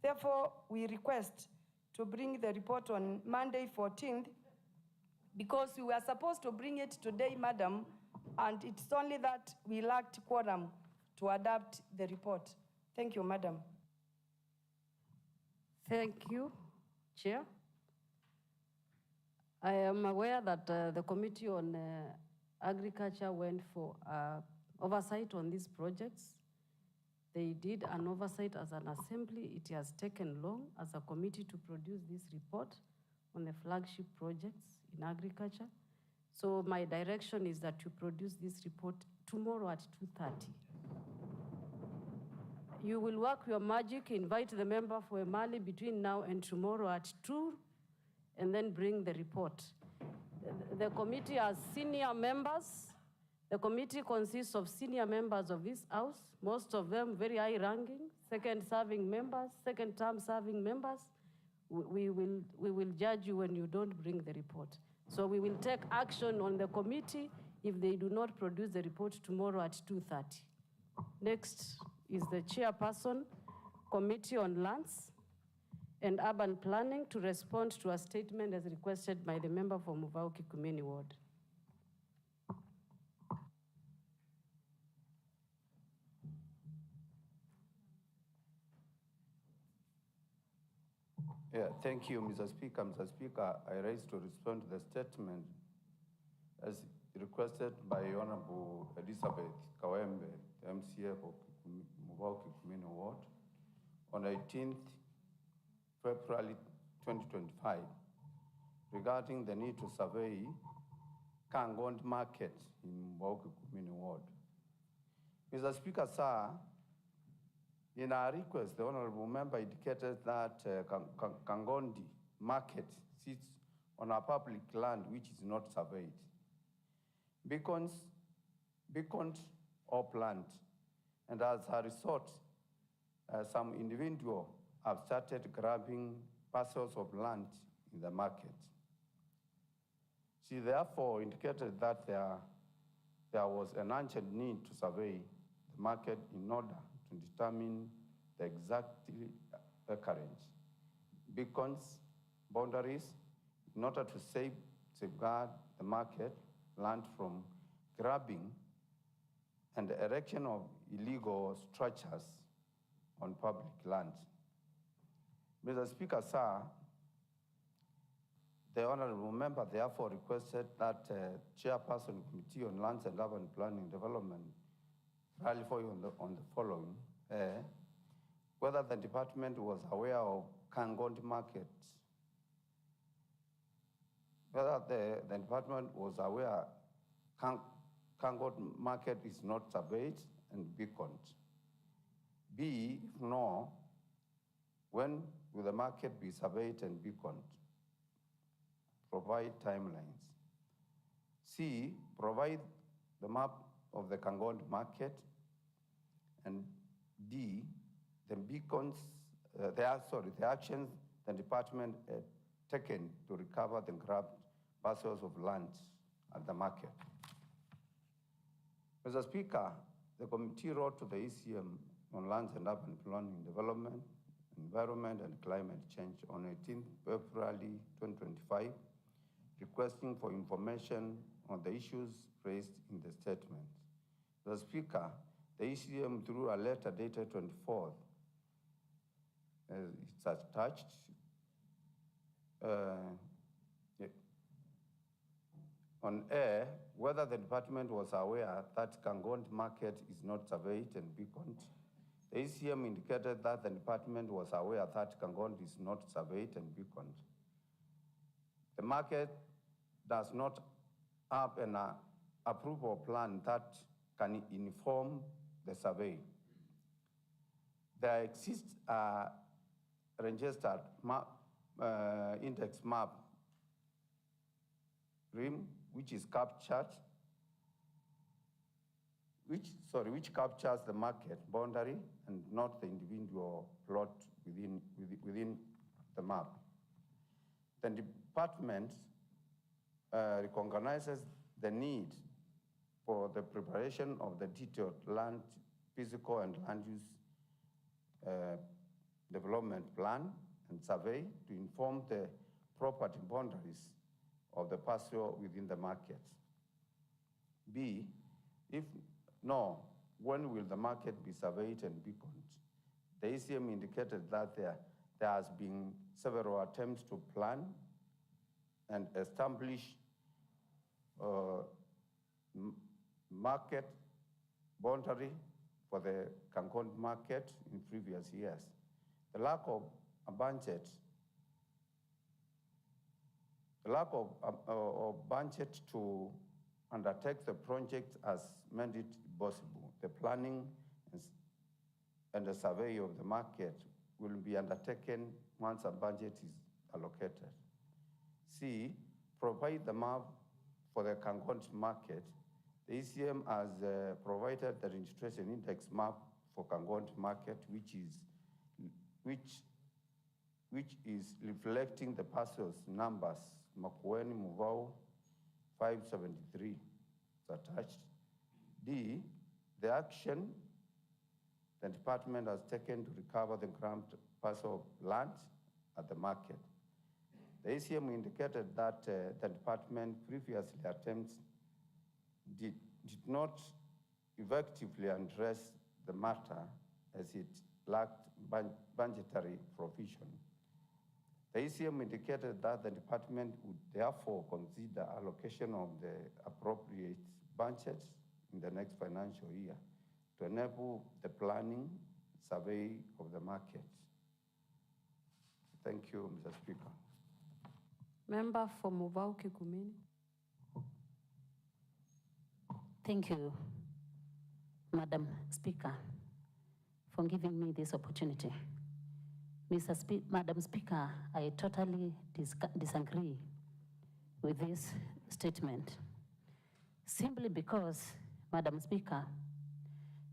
Therefore, we request to bring the report on Monday 14th, because we were supposed to bring it today, Madam, and it's only that we lacked quorum to adapt the report. Thank you, Madam. Thank you, Chair. I am aware that the Committee on Agriculture went for oversight on these projects. They did an oversight as an assembly. It has taken long as a committee to produce this report on the flagship projects in agriculture. So my direction is that you produce this report tomorrow at 2:30. You will work your magic, invite the member for Emali between now and tomorrow at 2, and then bring the report. The committee has senior members. The committee consists of senior members of this House, most of them very high-ranking, second-serving members, second-term serving members. We will judge you when you don't bring the report. So we will take action on the committee if they do not produce the report tomorrow at 2:30. Next is the chairperson, Committee on Lands and Urban Planning, to respond to a statement as requested by the member for Muvauki Kumeni Ward. Yeah, thank you, Mr. Speaker. Mr. Speaker, I rise to respond to the statement as requested by Honorable Elizabeth Kawembe, the MCA for Muvauki Kumeni Ward, on 18th February 2025 regarding the need to survey Kangond Market in Mbogo Community Ward. Mr. Speaker, sir, in our request, the honorable member indicated that Kangondi Market sits on a public land which is not surveyed. Beacons or plant, and as a result, some individuals have started grabbing parcels of land in the market. She therefore indicated that there was an urgent need to survey the market in order to determine the exact occurrence, beacons, boundaries, in order to safeguard the market land from grabbing and the erection of illegal structures on public land. Mr. Speaker, sir, the honorable member therefore requested that Chairperson Committee on Lands and Urban Planning Development clarify on the following. Whether the department was aware of Kangondi Market, whether the department was aware Kangondi Market is not surveyed and beaconed. B, if no, when will the market be surveyed and beaconed? Provide timelines. C, provide the map of the Kangondi Market. And D, the beacons, the actions the department taken to recover the grabbed parcels of land at the market. Mr. Speaker, the committee wrote to the ECM on Lands and Urban Planning Development, Environment and Climate Change on 18 February 2025, requesting for information on the issues raised in the statement. The Speaker, the ECM through a letter dated 24th, it's attached. On air, whether the department was aware that Kangondi Market is not surveyed and beaconed. The ECM indicated that the department was aware that Kangondi is not surveyed and beaconed. The market does not have an approval plan that can inform the survey. There exists a registered map, index map, RIM, which is captured, which captures the market boundary and not the individual plot within the map. The department recognizes the need for the preparation of the detailed land, physical and land use development plan and survey to inform the property boundaries of the parcel within the market. B, if no, when will the market be surveyed and beaconed? The ECM indicated that there has been several attempts to plan and establish market boundary for the Kangondi Market in previous years. The lack of a budget to undertake the project has made it possible. The planning and the survey of the market will be undertaken once a budget is allocated. C, provide the map for the Kangondi Market. The ECM has provided the registration index map for Kangondi Market, which is reflecting the parcels numbers, Makueni Muvau 573, it's attached. D, the action the department has taken to recover the grabbed parcel of land at the market. The ECM indicated that the department previously attempts did not effectively address the matter as it lacked budgetary provision. The ECM indicated that the department would therefore consider allocation of the appropriate budget in the next financial year to enable the planning survey of the market. Thank you, Mr. Speaker. Member for Muvauki Kumini. Thank you, Madam Speaker, for giving me this opportunity. Madam Speaker, I totally disagree with this statement, simply because, Madam Speaker,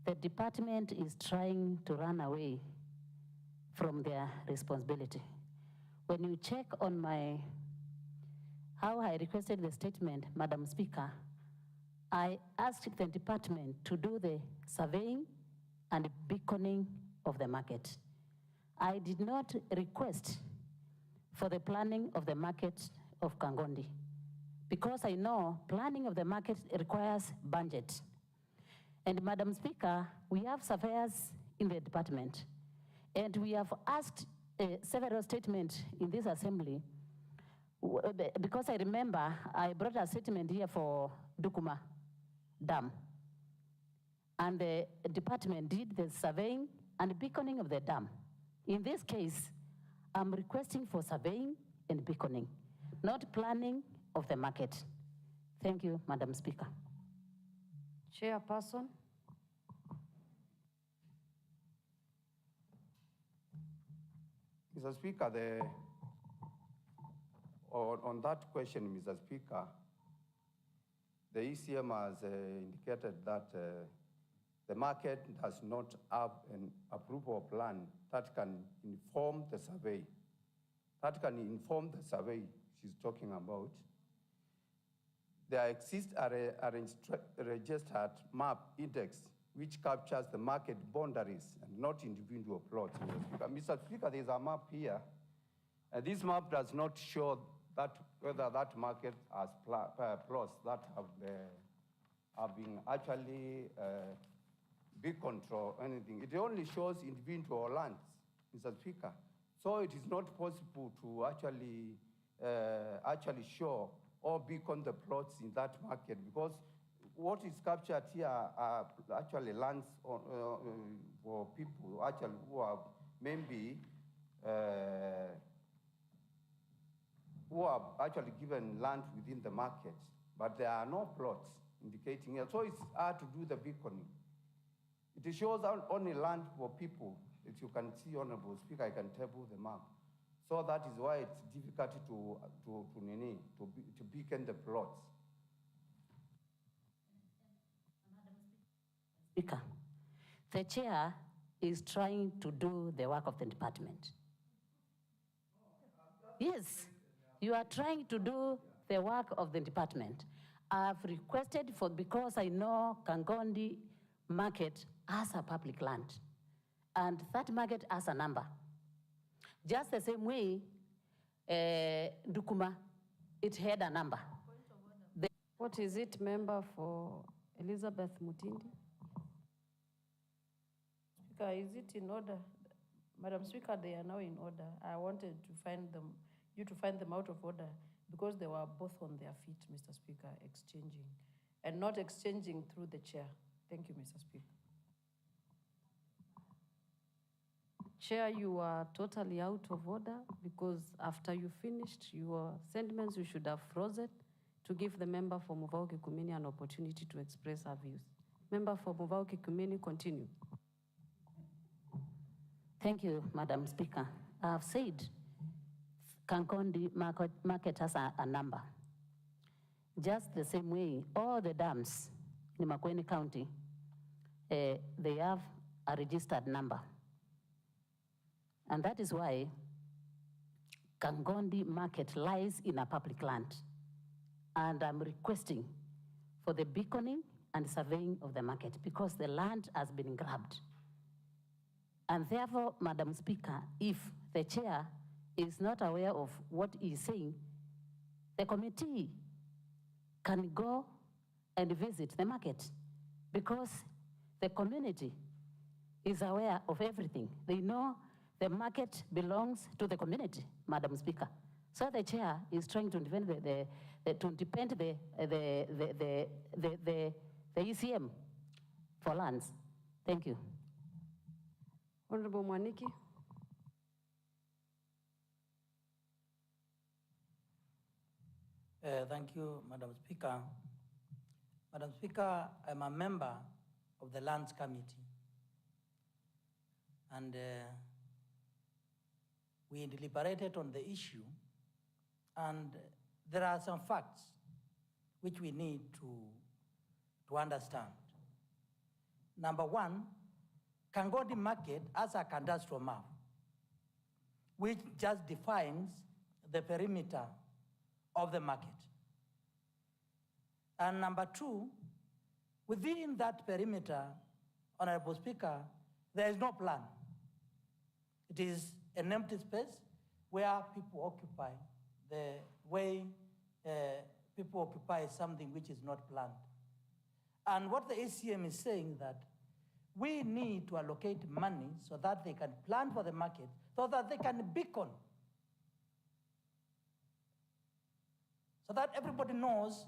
the department is trying to run away from their responsibility. When you check on how I requested the statement, Madam Speaker, I asked the department to do the surveying and beaconing of the market. I did not request for the planning of the market of Kangondi, because I know planning of the market requires budget. And Madam Speaker, we have surveyors in the department, and we have asked several statements in this assembly, because I remember I brought a statement here for Dukuma Dam, and the department did the surveying and beaconing of the dam. In this case, I'm requesting for surveying and beaconing, not planning of the market. Thank you, Madam Speaker. Chairperson. Mr. Speaker, on that question, Mr. Speaker, the ECM has indicated that the market does not have an approval plan that can inform the survey. That can inform the survey she's talking about. There exists a registered map index which captures the market boundaries and not individual plots. Mr. Speaker, there's a map here, and this map does not show that whether that market has plots that have been actually beaconed or anything. It only shows individual lands, Mr. Speaker. So it is not possible to actually show or beacon the plots in that market, because what is captured here are actually lands for people actually who are maybe who are actually given land within the market, but there are no plots indicating it. So it's hard to do the beaconing. It shows only land for people. If you can see, Honorable Speaker, I can table the map. So that is why it's difficult to beacon the plots. Speaker, the chair is trying to do the work of the department. Yes, you are trying to do the work of the department. I've requested for, because I know Kangondi market has a public land, and that market has a number. Just the same way, Dukuma, it had a number. What is it, member for Elizabeth Mutindi? Speaker, is it in order? Madam Speaker, they are now in order. I wanted to find them, you to find them out of order, because they were both on their feet, Mr. Speaker, exchanging, and not exchanging through the chair. Thank you, Mr. Speaker. Chair, you are totally out of order, because after you finished your sentiments, you should have frozen to give the member for Muvauki Kumini an opportunity to express her views. Member for Muvauki Kumini, continue. Thank you, Madam Speaker. I have said Kangondi market has a number. Just the same way, all the dams in Makueni County, they have a registered number. And that is why Kangondi market lies in a public land. And I'm requesting for the beaconing and surveying of the market, because the land has been grabbed. And therefore, Madam Speaker, if the chair is not aware of what he's saying, the committee can go and visit the market, because the community is aware of everything. They know the market belongs to the community, Madam Speaker. So the chair is trying to defend the ECM for lands. Thank you. Honorable Mwaniki. Thank you, Madam Speaker. Madam Speaker, I'm a member of the Lands Committee. And we deliberated on the issue, and there are some facts which we need to understand. Number one, Kangodi Market has a cadastral map, which just defines the perimeter of the market. And number two, within that perimeter, Honorable Speaker, there is no plan. It is an empty space where people occupy the way people occupy something which is not planned. And what the ACM is saying that we need to allocate money so that they can plan for the market, so that they can beacon, so that everybody knows,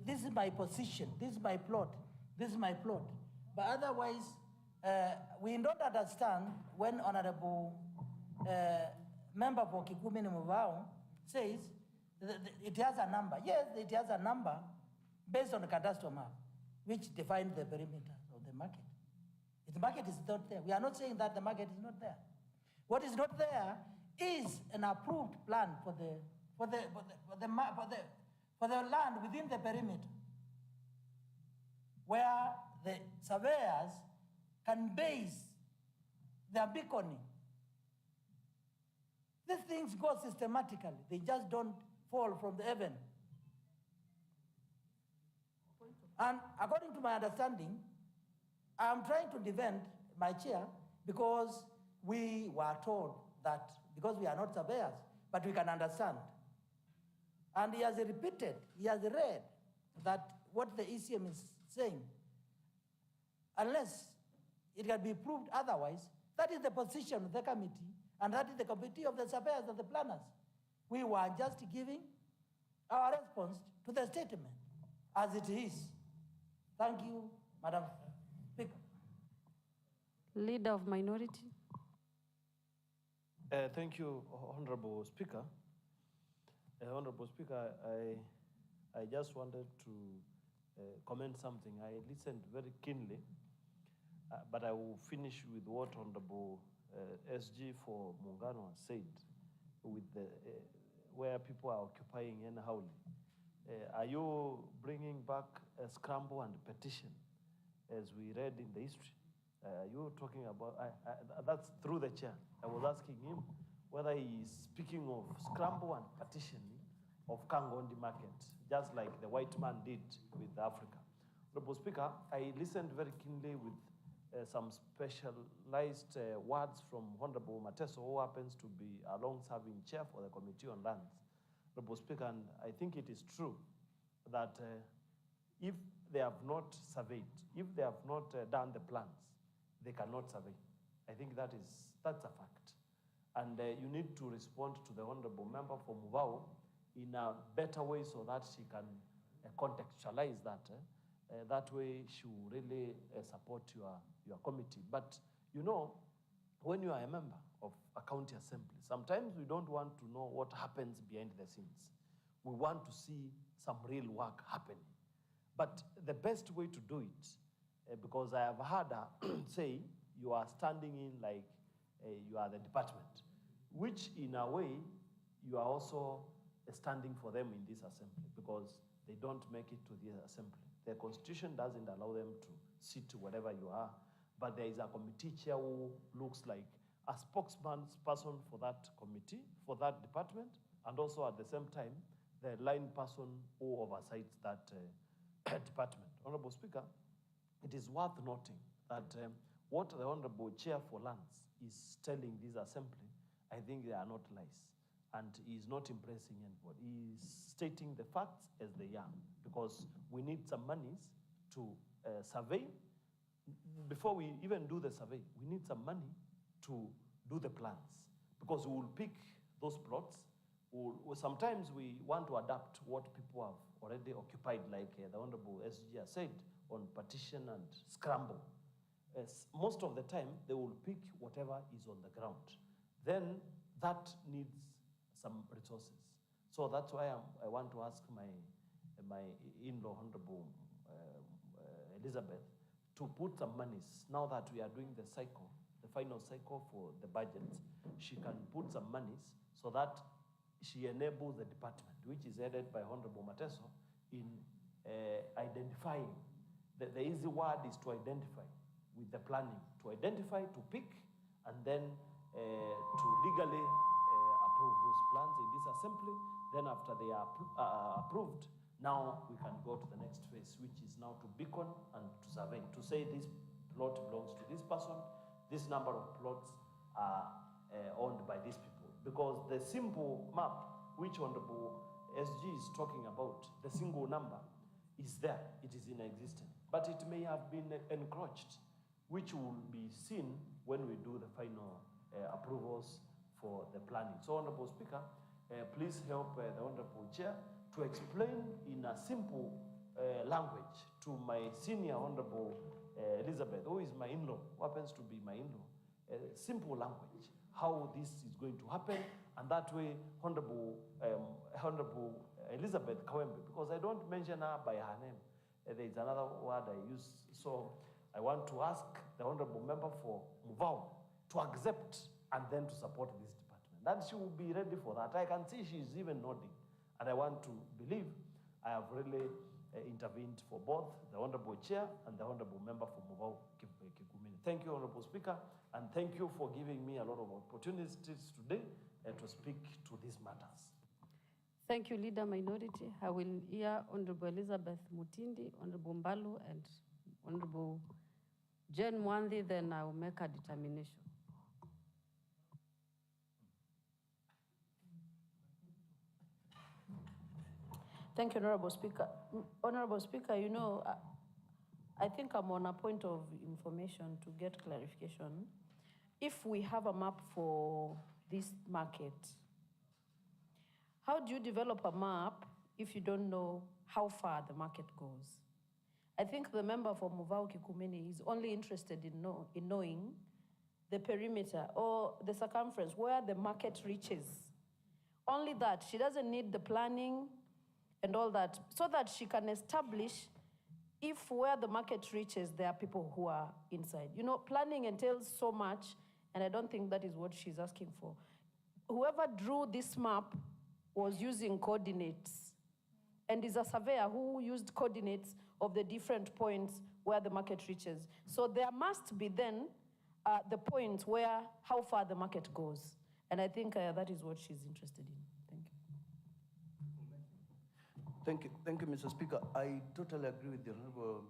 this is my position, this is my plot, this is my plot. But otherwise, we don't understand when Honorable Member for Kikumi Muvao says it has a number. Yes, it has a number based on the cadastral map, which defines the perimeter of the market. If the market is not there, we are not saying that the market is not there. What is not there is an approved plan for the land within the perimeter, where the surveyors can base their beaconing. These things go systematically. They just don't fall from the heaven. And according to my understanding, I'm trying to defend my chair because we were told that because we are not surveyors, but we can understand. And he has repeated, he has read that what the ECM is saying, unless it can be proved otherwise, that is the position of the committee, and that is the committee of the surveyors and the planners. We were just giving our response to the statement as it is. Thank you, Madam Speaker. Leader of Minority. Thank you, Honorable Speaker. Honorable Speaker, I just wanted to comment something. I listened very keenly, but I will finish with what Honorable SG for Mungano said, with the, where people are occupying anyhowly. Are you bringing back a scramble and petition, as we read in the history? Are you talking about, that's through the chair. I was asking him whether he is speaking of scramble and petitioning of Kangondi market, just like the white man did with Africa. Honorable Speaker, I listened very keenly with some specialized words from Honorable Mateso, who happens to be a long-serving chair for the Committee on Lands. Honorable Speaker, and I think it is true that if they have not surveyed, if they have not done the plans, they cannot survey. I think that's a fact. And you need to respond to the Honorable Member for Muvao in a better way so that she can contextualize that. That way she will really support your committee. But you know, when you are a member of a county assembly, sometimes we don't want to know what happens behind the scenes. We want to see some real work happening. But the best way to do it, because I have heard her say, you are standing in like you are the department, which in a way, you are also standing for them in this assembly because they don't make it to the assembly. The constitution doesn't allow them to sit wherever you are, but there is a committee chair who looks like a spokesperson for that committee, for that department, and also at the same time, the line person who oversees that department. Honorable Speaker, it is worth noting that what the Honorable Chair for Lands is telling this assembly, I think they are not lies. And he is not impressing anybody. He is stating the facts as they are, because we need some monies to survey. Before we even do the survey, we need some money to do the plans, because we will pick those plots. Sometimes we want to adapt what people have already occupied, like the Honorable SG has said, on partition and scramble. Most of the time, they will pick whatever is on the ground. Then that needs some resources. So that's why I want to ask my in-law, Honorable Elizabeth, to put some monies, now that we are doing the cycle, the final cycle for the budgets, she can put some monies so that she enables the department, which is headed by Honorable Mateso, in identifying. The easy word is to identify with the planning, to identify, to pick, and then to legally approve those plans in this assembly. Then after they are approved, now we can go to the next phase, which is now to beacon and to survey, to say this plot belongs to this person, this number of plots are owned by these people. Because the simple map, which Honorable SG is talking about, the single number, is there, it is in existence. But it may have been encroached, which will be seen when we do the final approvals for the planning. So, Honorable Speaker, please help the Honorable Chair to explain in a simple language to my senior Honorable Elizabeth, who is my in-law, who happens to be my in-law, simple language, how this is going to happen, and that way, Honorable Elizabeth Kawembe, because I don't mention her by her name, there is another word I use, so I want to ask the Honorable Member for Muvau to accept and then to support this department. And she will be ready for that. I can see she's even nodding. And I want to believe I have really intervened for both the Honorable Chair and the Honorable Member for Muvau Kikumini. Thank you, Honorable Speaker, and thank you for giving me a lot of opportunities today to speak to these matters. Thank you, Leader Minority. I will hear Honorable Elizabeth Mutindi, Honorable Mbalu, and Honorable Jane Mwandi, then I will make a determination. Thank you, Honorable Speaker. Honorable Speaker, you know, I think I'm on a point of information to get clarification. If we have a map for this market, how do you develop a map if you don't know how far the market goes? I think the member for Muvau Kikumeni is only interested in knowing the perimeter or the circumference where the market reaches. Only that. She doesn't need the planning and all that, so that she can establish if where the market reaches, there are people who are inside. You know, planning entails so much, and I don't think that is what she's asking for. Whoever drew this map was using coordinates, and is a surveyor who used coordinates of the different points where the market reaches. So there must be then the points where, how far the market goes. And I think that is what she's interested in. Thank you. Thank you, Mr. Speaker. I totally agree with the Honorable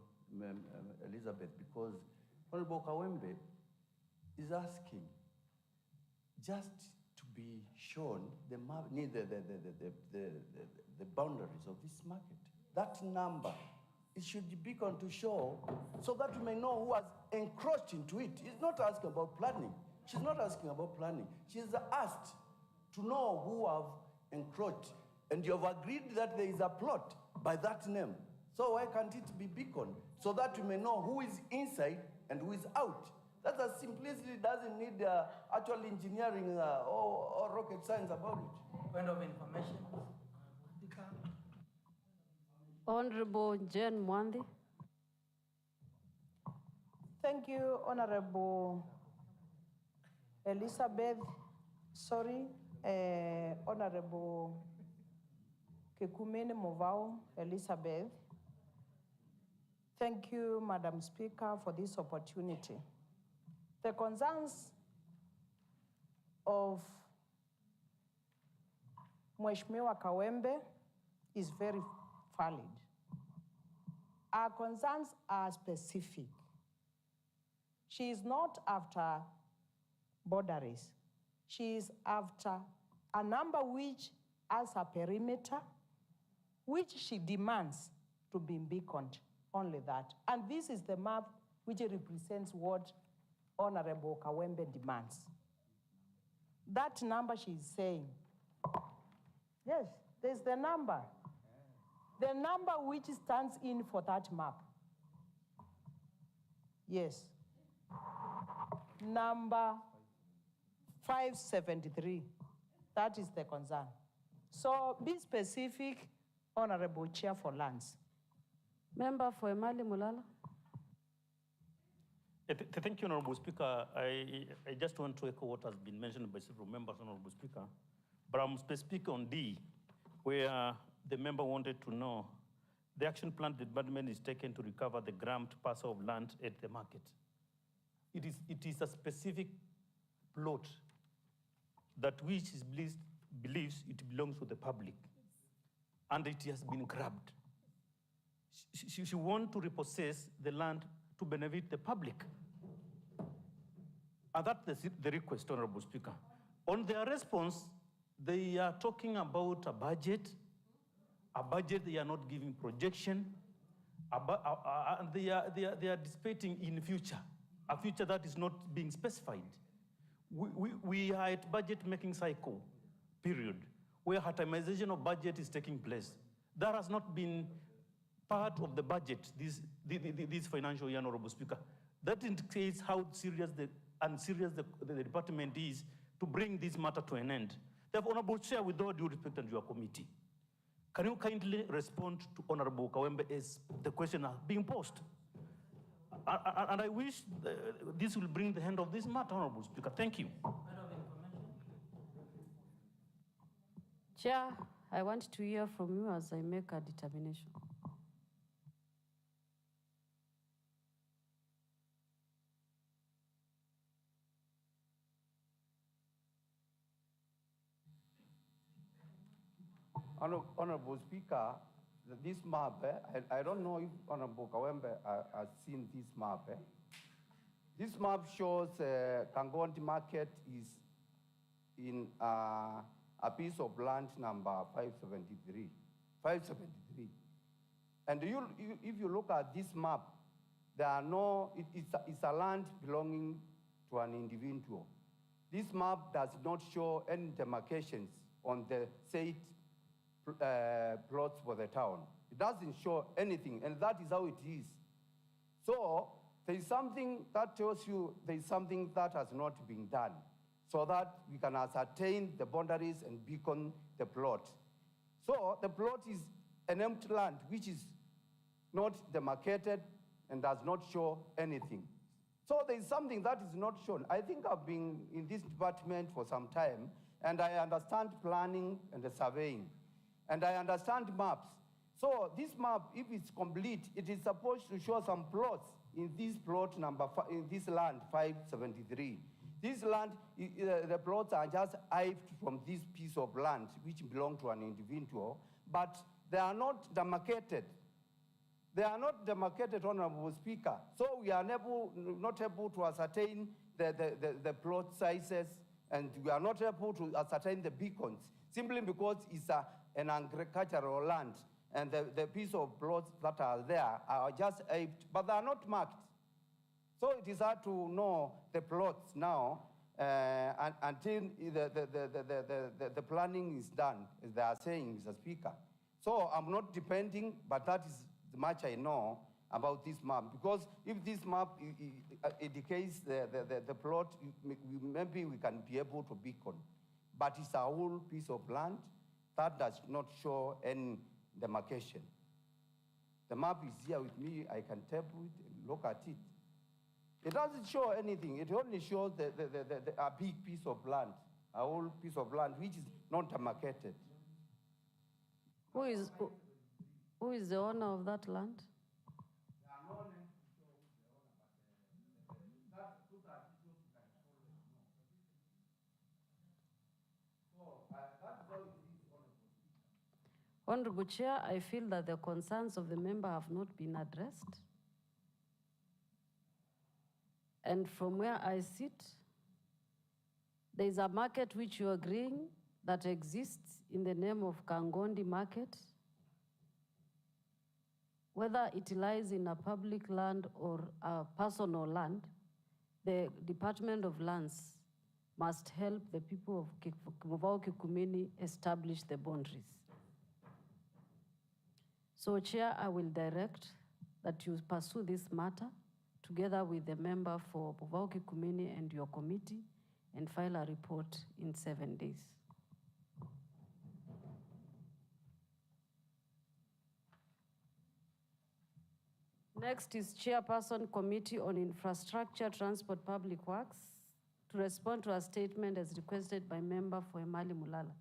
Elizabeth, because Honorable Kawembe is asking just to be shown the boundaries of this market. That number, it should be beacon to show so that we may know who has encroached into it. It's not asking about planning. She's not asking about planning. She's asked to know who have encroached. And you have agreed that there is a plot by that name. So why can't it be beacon? So that we may know who is inside and who is out. That's a simplicity, doesn't need actual engineering or rocket science about it. Point of information. Honorable Jane Mwandi. Thank you, Honorable Elizabeth. Honorable Kikumene Muvau Elizabeth. Thank you, Madam Speaker, for this opportunity. The concerns of Mheshimiwa Kawembe is very valid. Our concerns are specific. She is not after boundaries. She is after a number which has a perimeter, which she demands to be beaconed, only that. And this is the map which represents what Honorable Kawembe demands. That number she's saying, yes, there's the number. The number which stands in for that map. Yes. Number 573. That is the concern. So be specific, Honorable Chair for lands. Member for Emali Mulala. Thank you, Honorable Speaker. I just want to echo what has been mentioned by several members, Honorable Speaker. But I'm specific on D, where the member wanted to know the action plan department is taken to recover the grant parcel of land at the market. It is a specific plot that which is believes it belongs to the public, and it has been grabbed. She wants to repossess the land to benefit the public. And that's the request, Honorable Speaker. On their response, they are talking about a budget they are not giving projection, and they are dissipating in future, a future that is not being specified. We are at budget making cycle period, where itemization of budget is taking place. That has not been part of the budget this financial year, Honorable Speaker. That indicates how serious the department is to bring this matter to an end. Therefore, Honorable Chair, with all due respect and your committee, can you kindly respond to Honorable Kawembe as the question is being posed? And I wish this will bring the end of this matter, Honorable Speaker. Thank you. Chair, I want to hear from you as I make a determination. Honorable Speaker, this map, I don't know if Honorable Kawembe has seen this map. This map shows Kangondi Market is in a piece of land number 573. And if you look at this map, there are no, it's a land belonging to an individual. This map does not show any demarcations on the said plots for the town. It doesn't show anything, and that is how it is. So there is something that tells you there is something that has not been done, so that we can ascertain the boundaries and beacon the plot. So the plot is an empty land which is not demarcated and does not show anything. So there is something that is not shown. I think I've been in this department for some time, and I understand planning and the surveying, and I understand maps. So this map, if it's complete, it is supposed to show some plots in this plot number, in this land 573. This land, the plots are just hived from this piece of land which belong to an individual, but they are not demarcated. They are not demarcated, Honorable Speaker. So we are not able to ascertain the plot sizes, and we are not able to ascertain the beacons, simply because it's an agricultural land, and the piece of plots that are there are just hived, but they are not marked. So it is hard to know the plots now until the planning is done, as they are saying, Mr. Speaker. So I'm not depending, but that is the much I know about this map. Because if this map indicates the plot, maybe we can be able to beacon. But it's a whole piece of land that does not show any demarcation. The map is here with me. I can tap it and look at it. It doesn't show anything. It only shows a big piece of land, a whole piece of land which is not demarcated. Who is the owner of that land? Honorable Chair, I feel that the concerns of the member have not been addressed. And from where I sit, there is a market which you're agreeing that exists in the name of Kangondi Market. Whether it lies in a public land or a personal land, the Department of Lands must help the people of Muvao Kikumini establish the boundaries. So, Chair, I will direct that you pursue this matter together with the member for Muvao Kikumini and your committee, and file a report in 7 days. Next is Chairperson Committee on Infrastructure, Transport, Public Works to respond to a statement as requested by member for Emali Mulala.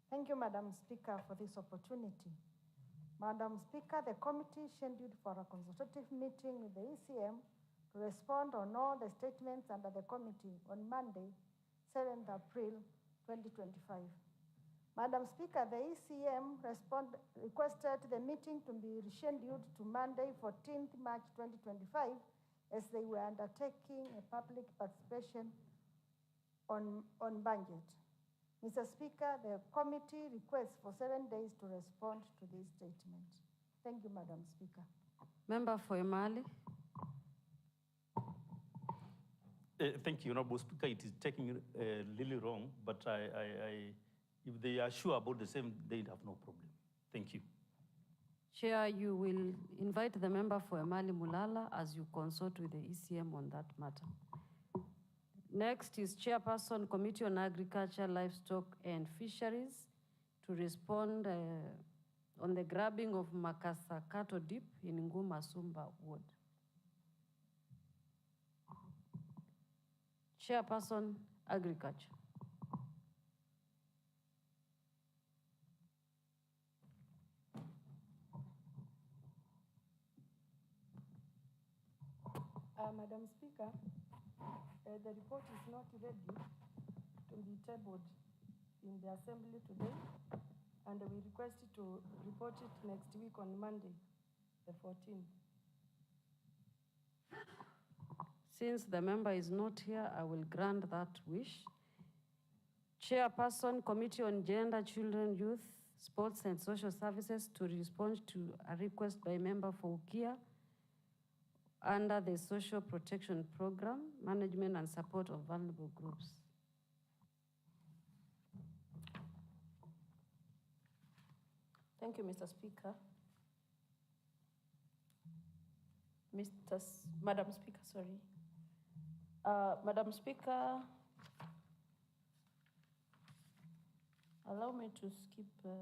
Thank you, Madam Speaker, for this opportunity. Madam Speaker, the committee scheduled for a consultative meeting with the ECM to respond on all the statements under the committee on Monday, 7th April 2025. Madam Speaker, the ECM requested the meeting to be rescheduled to Monday, 14th March 2025, as they were undertaking a public participation on budget. Mr. Speaker, the committee requests for 7 days to respond to this statement. Thank you, Madam Speaker. Member for Emali. Thank you, Honorable Speaker. It is taking really wrong, but if they are sure about the same, they have no problem. Thank you. Chair, you will invite the member for Emali Mulala as you consult with the ECM on that matter. Next is Chairperson Committee on Agriculture, Livestock and Fisheries to respond on the grabbing of Makasa Cattle Deep in Nguma Sumba Ward. Chairperson, Agriculture. Madam Speaker, the report is not ready to be tabled in the Assembly today, and we request to report it next week on Monday, the 14th. Since the member is not here, I will grant that wish. Chairperson, Committee on Gender, Children, Youth, Sports and Social Services to respond to a request by member for Ukia under the Social Protection Program, Management and Support of Vulnerable Groups. Thank you, Mr. Speaker. Madam Speaker, sorry. Madam Speaker, allow me to skip the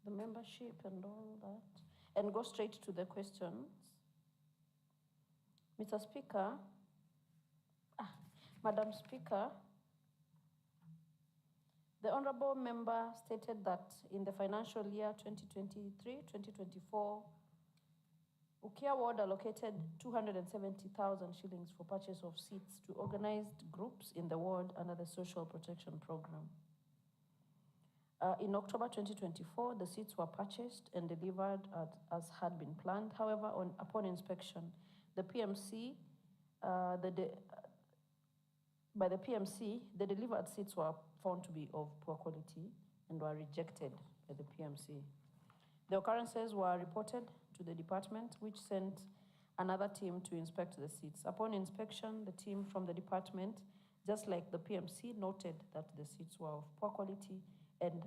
membership and all that, and go straight to the questions. Mr. Speaker, Madam Speaker, the honorable member stated that in the financial year 2023-2024, Ukia Ward allocated 270,000 shillings for purchase of seats to organized groups in the ward under the Social Protection Program. In October 2024, the seats were purchased and delivered as had been planned. However, upon inspection, the PMC, by the PMC, the delivered seats were found to be of poor quality and were rejected by the PMC. The occurrences were reported to the department, which sent another team to inspect the seats. Upon inspection, the team from the department, just like the PMC, noted that the seats were of poor quality and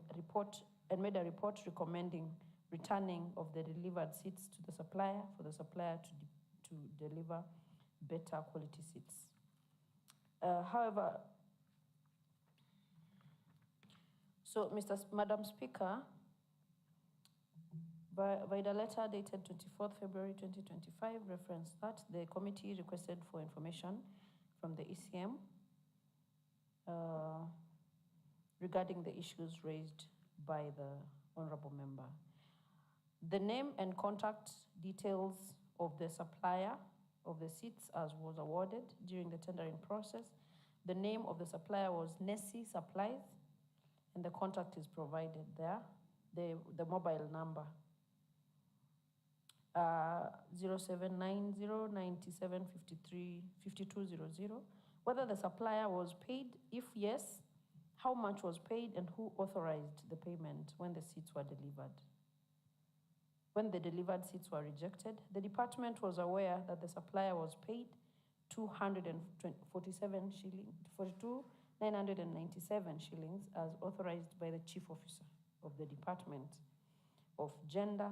made a report recommending returning of the delivered seats to the supplier for the supplier to deliver better quality seats. However, so Madam Speaker, by the letter dated 24th February 2025, referenced that the committee requested for information from the ECM regarding the issues raised by the honorable member. The name and contact details of the supplier of the seats as was awarded during the tendering process. The name of the supplier was Nessie Supplies, and the contact is provided there, the mobile number. 0790-9753-5200. Whether the supplier was paid, if yes, how much was paid and who authorized the payment when the seats were delivered. When the delivered seats were rejected, the department was aware that the supplier was paid 247 shillings, 42,997 shillings as authorized by the chief officer of the Department of Gender,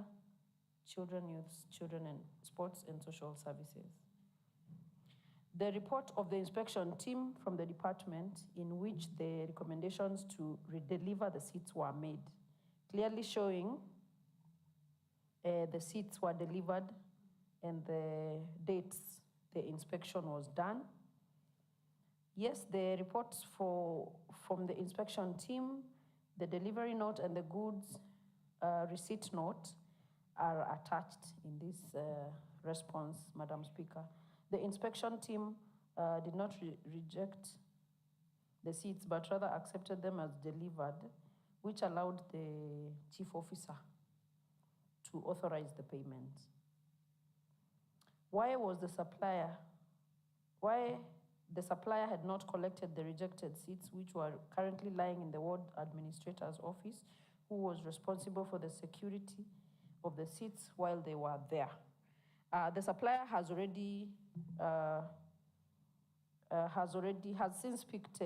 Children, Youth, Children and Sports and Social Services. The report of the inspection team from the department, in which the recommendations to redeliver the seats were made, clearly showing the seats were delivered and the dates the inspection was done. Yes, the reports from the inspection team, the delivery note and the goods receipt note are attached in this response, Madam Speaker. The inspection team did not reject the seats, but rather accepted them as delivered, which allowed the chief officer to authorize the payment. Why the supplier had not collected the rejected seats, which were currently lying in the ward administrator's office, who was responsible for the security of the seats while they were there. The supplier has since picked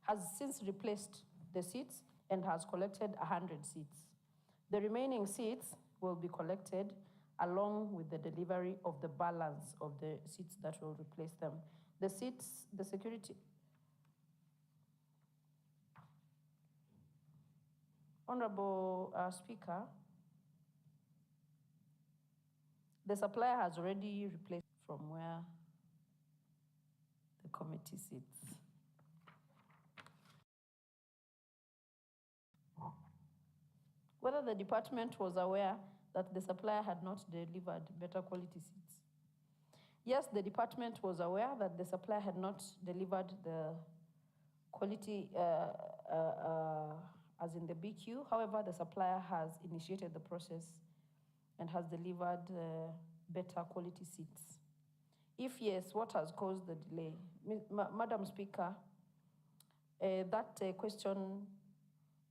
has since replaced the seats and has collected 100 seats. The remaining seats will be collected along with the delivery of the balance of the seats that will replace them. The seats, the security. Honorable Speaker, the supplier has already replaced from where the committee sits. Whether the department was aware that the supplier had not delivered better quality seats. Yes, the department was aware that the supplier had not delivered the quality as in the BQ. However, the supplier has initiated the process and has delivered better quality seats. If yes, what has caused the delay? Madam Speaker, that question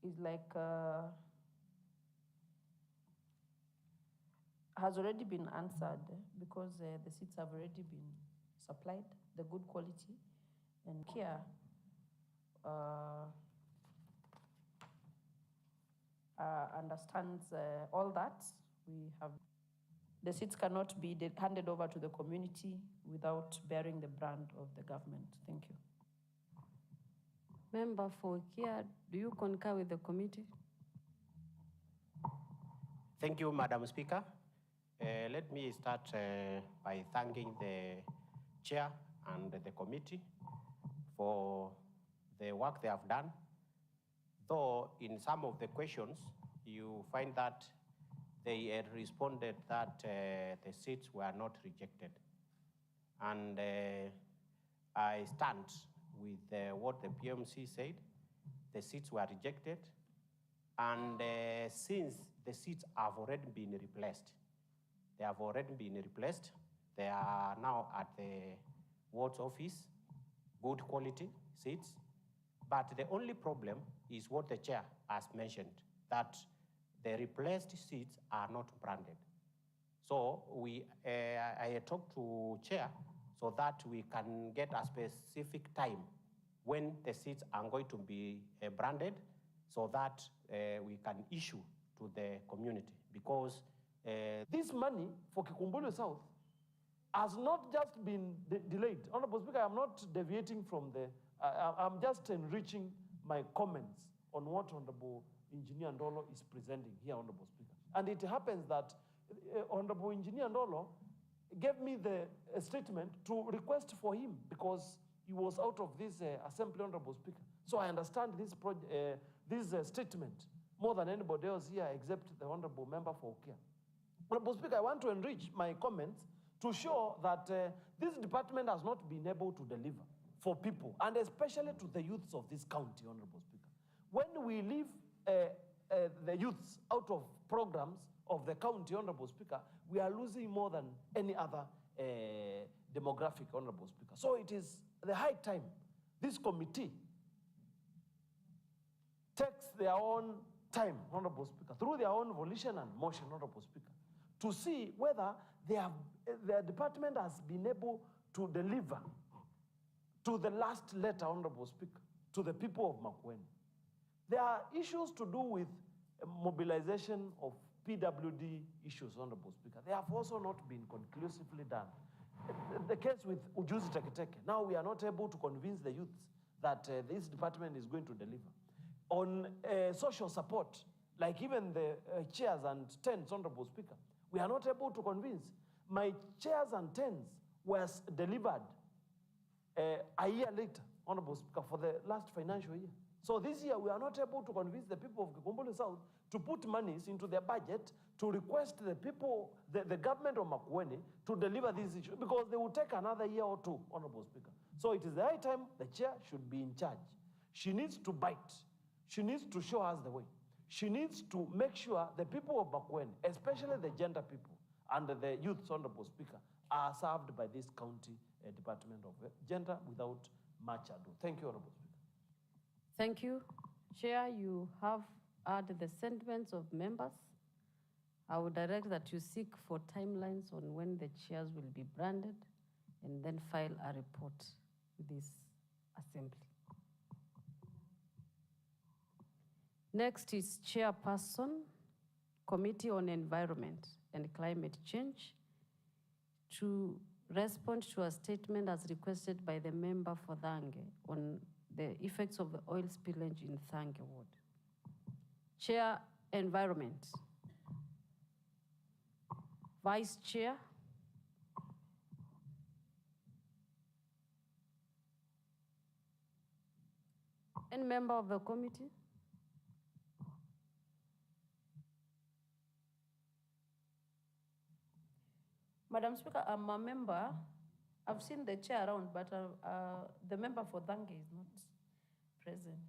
is like, has already been answered because the seats have already been supplied, the good quality, and care understands all that. We have the seats cannot be handed over to the community without bearing the brand of the government. Thank you. Member for Kia, do you concur with the committee? Thank you, Madam Speaker. Let me start by thanking the chair and the committee for the work they have done. Though in some of the questions, you find that they had responded that the seats were not rejected. And I stand with what the PMC said. The seats were rejected. And since the seats have already been replaced, they have already been replaced. They are now at the ward's office, good quality seats. But the only problem is what the chair has mentioned, that the replaced seats are not branded. So I talked to chair so that we can get a specific time when the seats are going to be branded so that we can issue to the community. Because this money for Kikumbulu South has not just been delayed. Honorable Speaker, I'm not deviating from the, I'm just enriching my comments on what Honorable Engineer Ndolo is presenting here, Honorable Speaker. And it happens that Honorable Engineer Ndolo gave me the statement to request for him because he was out of this assembly, Honorable Speaker. So I understand this statement more than anybody else here except the Honorable Member for Okia. Honorable Speaker, I want to enrich my comments to show that this department has not been able to deliver for people, and especially to the youths of this county, Honorable Speaker. When we leave the youths out of programs of the county, Honorable Speaker, we are losing more than any other demographic, Honorable Speaker. So it is the high time this committee takes their own time, Honorable Speaker, through their own volition and motion, Honorable Speaker, to see whether their department has been able to deliver to the last letter, Honorable Speaker, to the people of Makueni. There are issues to do with mobilization of PWD issues, Honorable Speaker. They have also not been conclusively done. The case with Ujuzi Teketeke, now we are not able to convince the youths that this department is going to deliver. On social support, like even the chairs and tents, Honorable Speaker, we are not able to convince. My chairs and tents was delivered a year later, Honorable Speaker, for the last financial year. So this year, we are not able to convince the people of Kikumbulu South to put monies into their budget to request the people, the government of Makueni to deliver these issues, because they will take another year or two, Honorable Speaker. So it is the high time the chair should be in charge. She needs to bite. She needs to show us the way. She needs to make sure the people of Makueni, especially the gender people and the youth, Honorable Speaker, are served by this county Department of Gender without much ado. Thank you, Honorable Speaker. Thank you. Chair, you have heard the sentiments of members. I would direct that you seek for timelines on when the chairs will be branded and then file a report with this assembly. Next is Chairperson, Committee on Environment and Climate Change, to respond to a statement as requested by the member for Thange on the effects of the oil spillage in Thange Ward. Chair, Environment. Vice Chair. Any member of the committee? Madam Speaker, I'm a member. I've seen the chair around, but the member for Thange is not present.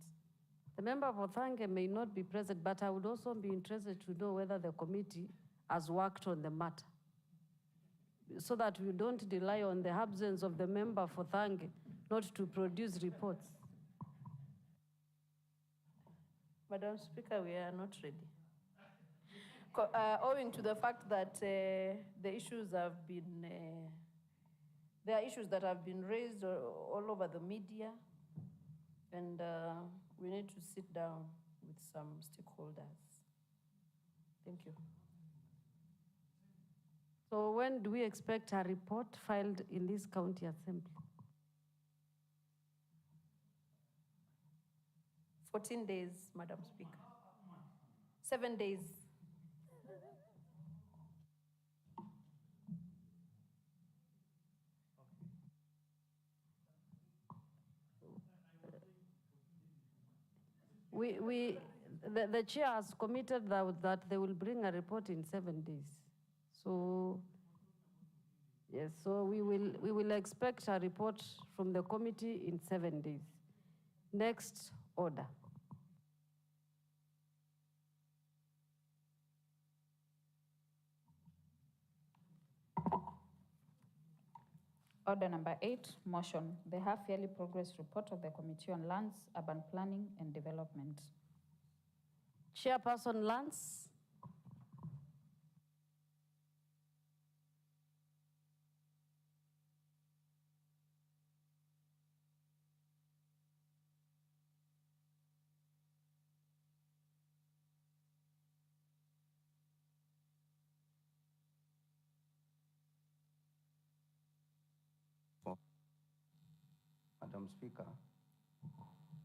The member for Thange may not be present, but I would also be interested to know whether the committee has worked on the matter, so that we don't rely on the absence of the member for Thange not to produce reports. Madam Speaker, we are not ready. Owing to the fact that the issues have been, there are issues that have been raised all over the media, and we need to sit down with some stakeholders. Thank you. So when do we expect a report filed in this county assembly? 14 days, Madam Speaker. 7 days. The chair has committed that they will bring a report in 7 days. So, yes, so we will expect a report from the committee in 7 days. Next order. Order number 8, motion. The half-yearly progress report of the Committee on Lands, Urban Planning and Development. Chairperson Lands.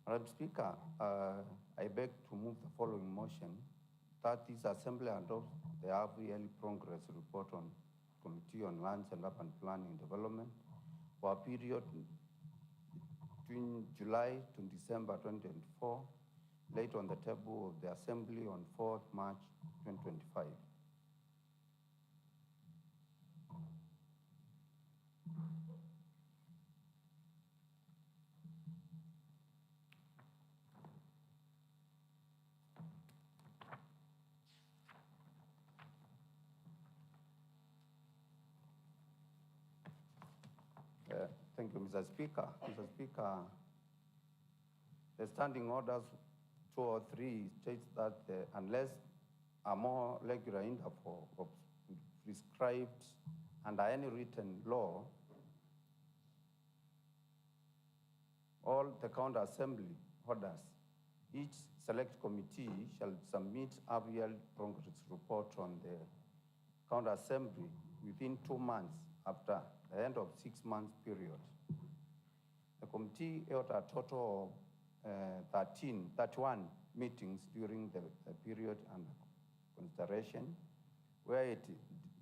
Madam Speaker, I beg to move the following motion, that this Assembly adopts the half-yearly progress report on Committee on Lands and Urban Planning and Development for a period between July to December 2024, laid on the table of the Assembly on 4th March 2025. Thank you, Mr. Speaker. Mr. Speaker, the standing orders 2 or 3 states that unless a more regular interval of prescribed under any written law, all the county assembly orders, each Select Committee shall submit annual progress report on the County Assembly within 2 months after the end of 6 months period. The committee held a total of 31 meetings during the period under consideration, where it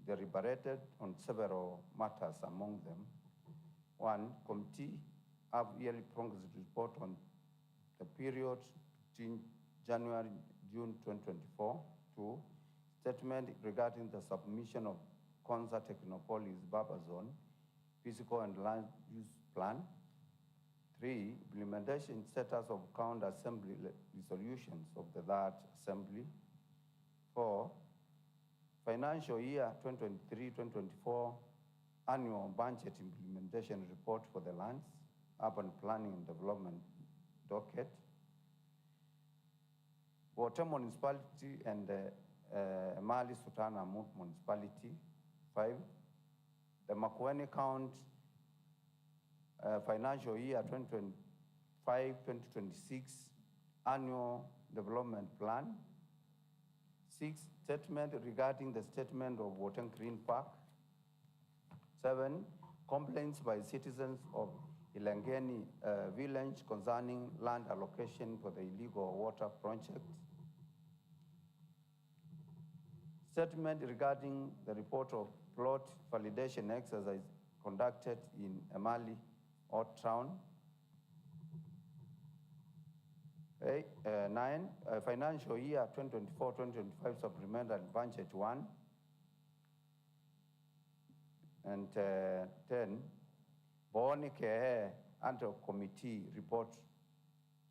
deliberated on several matters, among them: 1, committee annual progress report on the period between January-June 2024. 2, statement regarding the submission of Konza Technopolis Baba Zone physical and land use plan. 3, implementation status of County Assembly resolutions of the third Assembly. 4, financial year 2023-2024 annual budget implementation report for the lands, urban planning and development docket. Water municipality and Mali Sultan Ahmad municipality. 5, the Makueni County financial year 2025-2026 annual development plan. 6, statement regarding the statement of Water Green Park. 7, complaints by citizens of Ilangeni village concerning land allocation for the illegal water project. Statement regarding the report of plot validation exercise conducted in Emali or town. 9, financial year 2024-2025 supplemental budget 1. And 10, Booni Kehe under committee report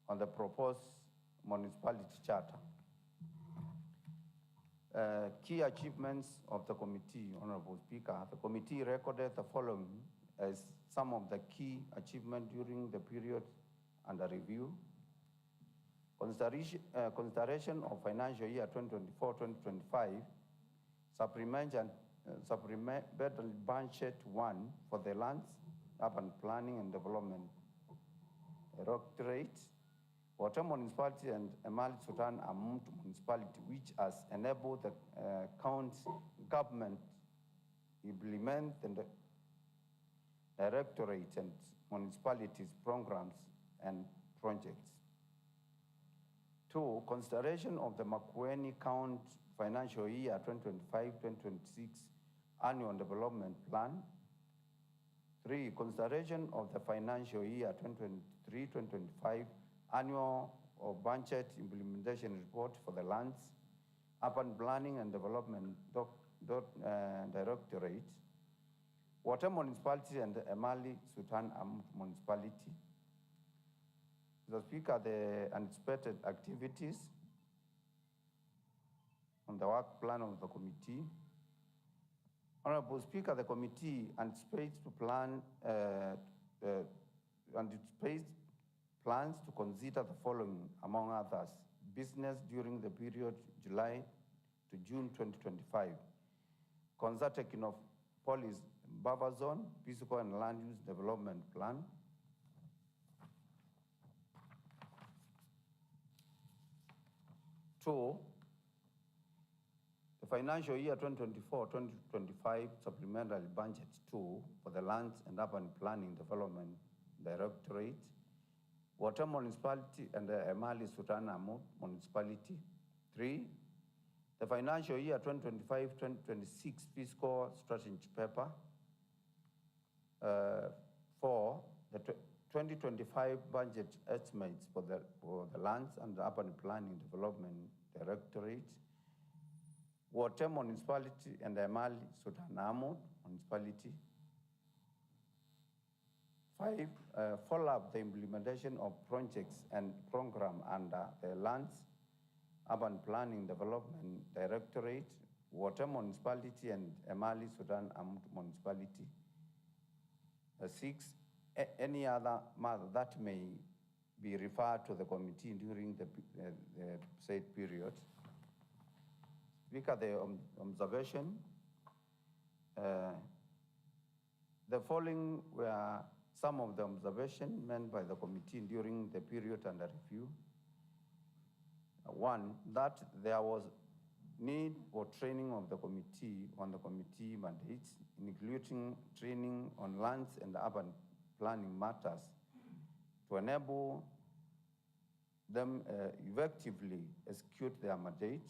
on the proposed municipality charter. Key achievements of the committee, Honorable Speaker. The committee recorded the following as some of the key achievements during the period under review. Consideration of financial year 2024-2025, supplemental budget 1 for the lands, urban planning and development directorate, Water municipality and Emali Sultan Ahmad municipality, which has enabled the county government implement the directorate and municipalities programs and projects. 2, consideration of the Makueni County financial year 2025-2026 annual development plan. 3, consideration of the financial year 2023-2025 annual or budget implementation report for the lands, urban planning and development directorate, Water municipality and Emali Sultan Ahmad municipality. Mr. Speaker, the anticipated activities on the work plan of the committee. Honorable Speaker, the committee anticipates plans to consider the following, among others: business during the period July to June 2025, Konza Technopolis Buffer Zone, physical and land use development plan. Two, the financial year 2024-2025 supplementary budget 2 for the Lands and Urban Planning Development Directorate, Water municipality and the Emali Sultan Ahmad municipality. 3, the financial year 2025-2026 fiscal strategy paper. 4, the 2025 budget estimates for the Lands and Urban Planning Development Directorate, Water municipality and the Emali Sultan Ahmad municipality. 5, follow up the implementation of projects and program under the Lands, Urban Planning Development Directorate, Water municipality and Emali Sultan Ahmad municipality. 6, any other matter that may be referred to the committee during the said period. Speaker, the observation, the following were some of the observations made by the committee during the period under review. One, that there was need for training of the committee on the committee mandates, including training on lands and urban planning matters to enable them effectively execute their mandate.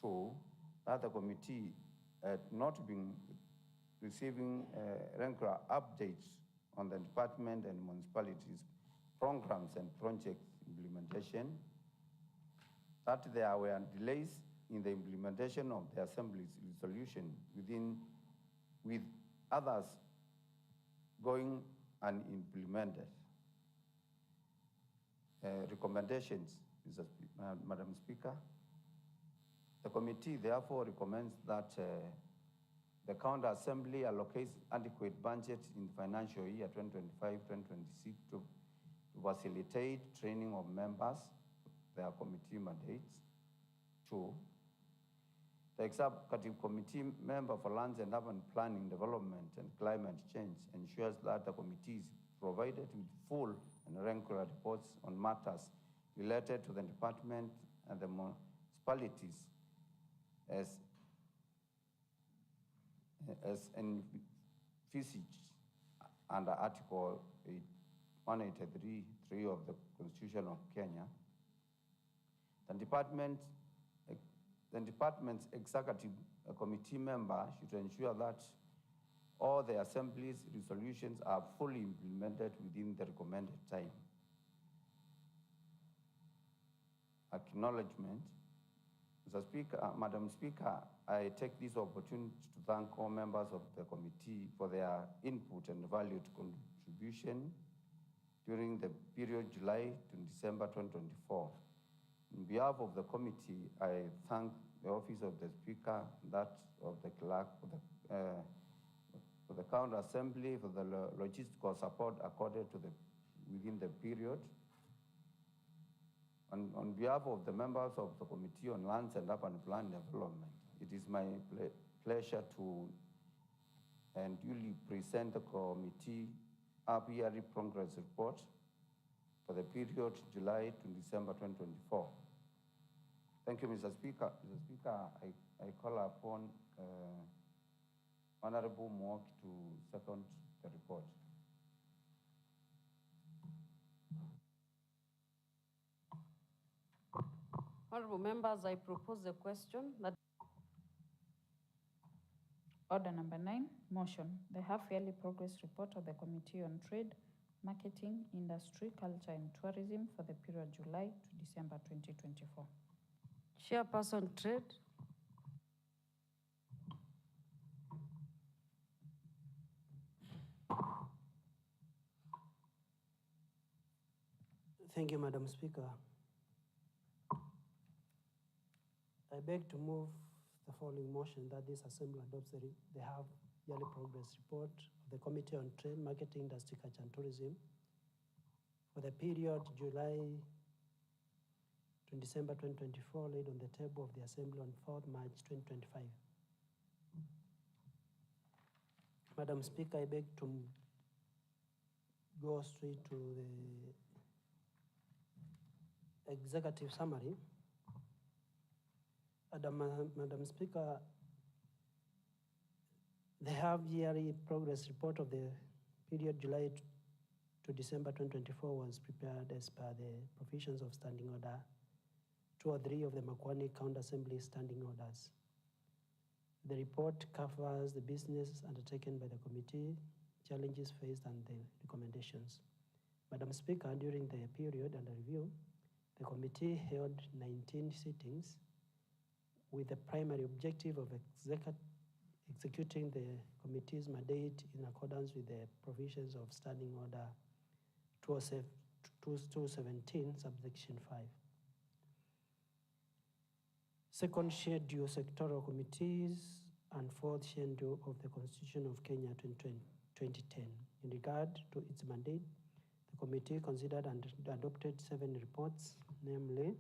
Two, that the committee had not been receiving regular updates on the department and municipalities' programs and project implementation, that there were delays in the implementation of the Assembly's resolution with others going unimplemented. Recommendations, Madam Speaker. The committee therefore recommends that the County Assembly allocates adequate budget in the financial year 2025-2026 to facilitate training of members, their committee mandates. Two, the executive committee member for lands and urban planning, development and climate change ensures that the committee is provided with full and regular reports on matters related to the department and the municipalities as envisaged under Article 183(3) of the Constitution of Kenya. The department's executive committee member should ensure that all the Assembly's resolutions are fully implemented within the recommended time. Acknowledgement. Mr. Speaker, Madam Speaker, I take this opportunity to thank all members of the committee for their input and valued contribution during the period July to December 2024. On behalf of the committee, I thank the Office of the Speaker, that of the Clerk, for the County Assembly for the logistical support accorded to within the period. On behalf of the members of the Committee on Lands and Urban Plan Development, it is my pleasure to duly present the committee yearly progress report for the period July to December 2024. Thank you, Mr. Speaker. Mr. Speaker, I call upon Honorable Mock to second the report. Honorable members, I propose the question that Order number 9, motion. The half-yearly progress report of the Committee on Trade, Marketing, Industry, Culture and Tourism for the period July to December 2024. Chairperson Trade. Thank you, Madam Speaker. I beg to move the following motion that this Assembly adopts the half-yearly progress report of the Committee on Trade, Marketing, Industry, Culture and Tourism for the period July to December 2024, laid on the table of the Assembly on 4th March 2025. Madam Speaker, I beg to go straight to the executive summary. Madam Speaker, the half-yearly progress report of the period July to December 2024 was prepared as per the provisions of Standing Order 2 or 3 of the Makwani County Assembly Standing Orders. The report covers the business undertaken by the committee, challenges faced, and the recommendations. Madam Speaker, during the period under review, the committee held 19 sittings with the primary objective of executing the committee's mandate in accordance with the provisions of Standing Order 217, subsection 5. Second schedule, sectoral committees, and fourth schedule of the Constitution of Kenya 2010. In regard to its mandate, the committee considered and adopted 7 reports, namely,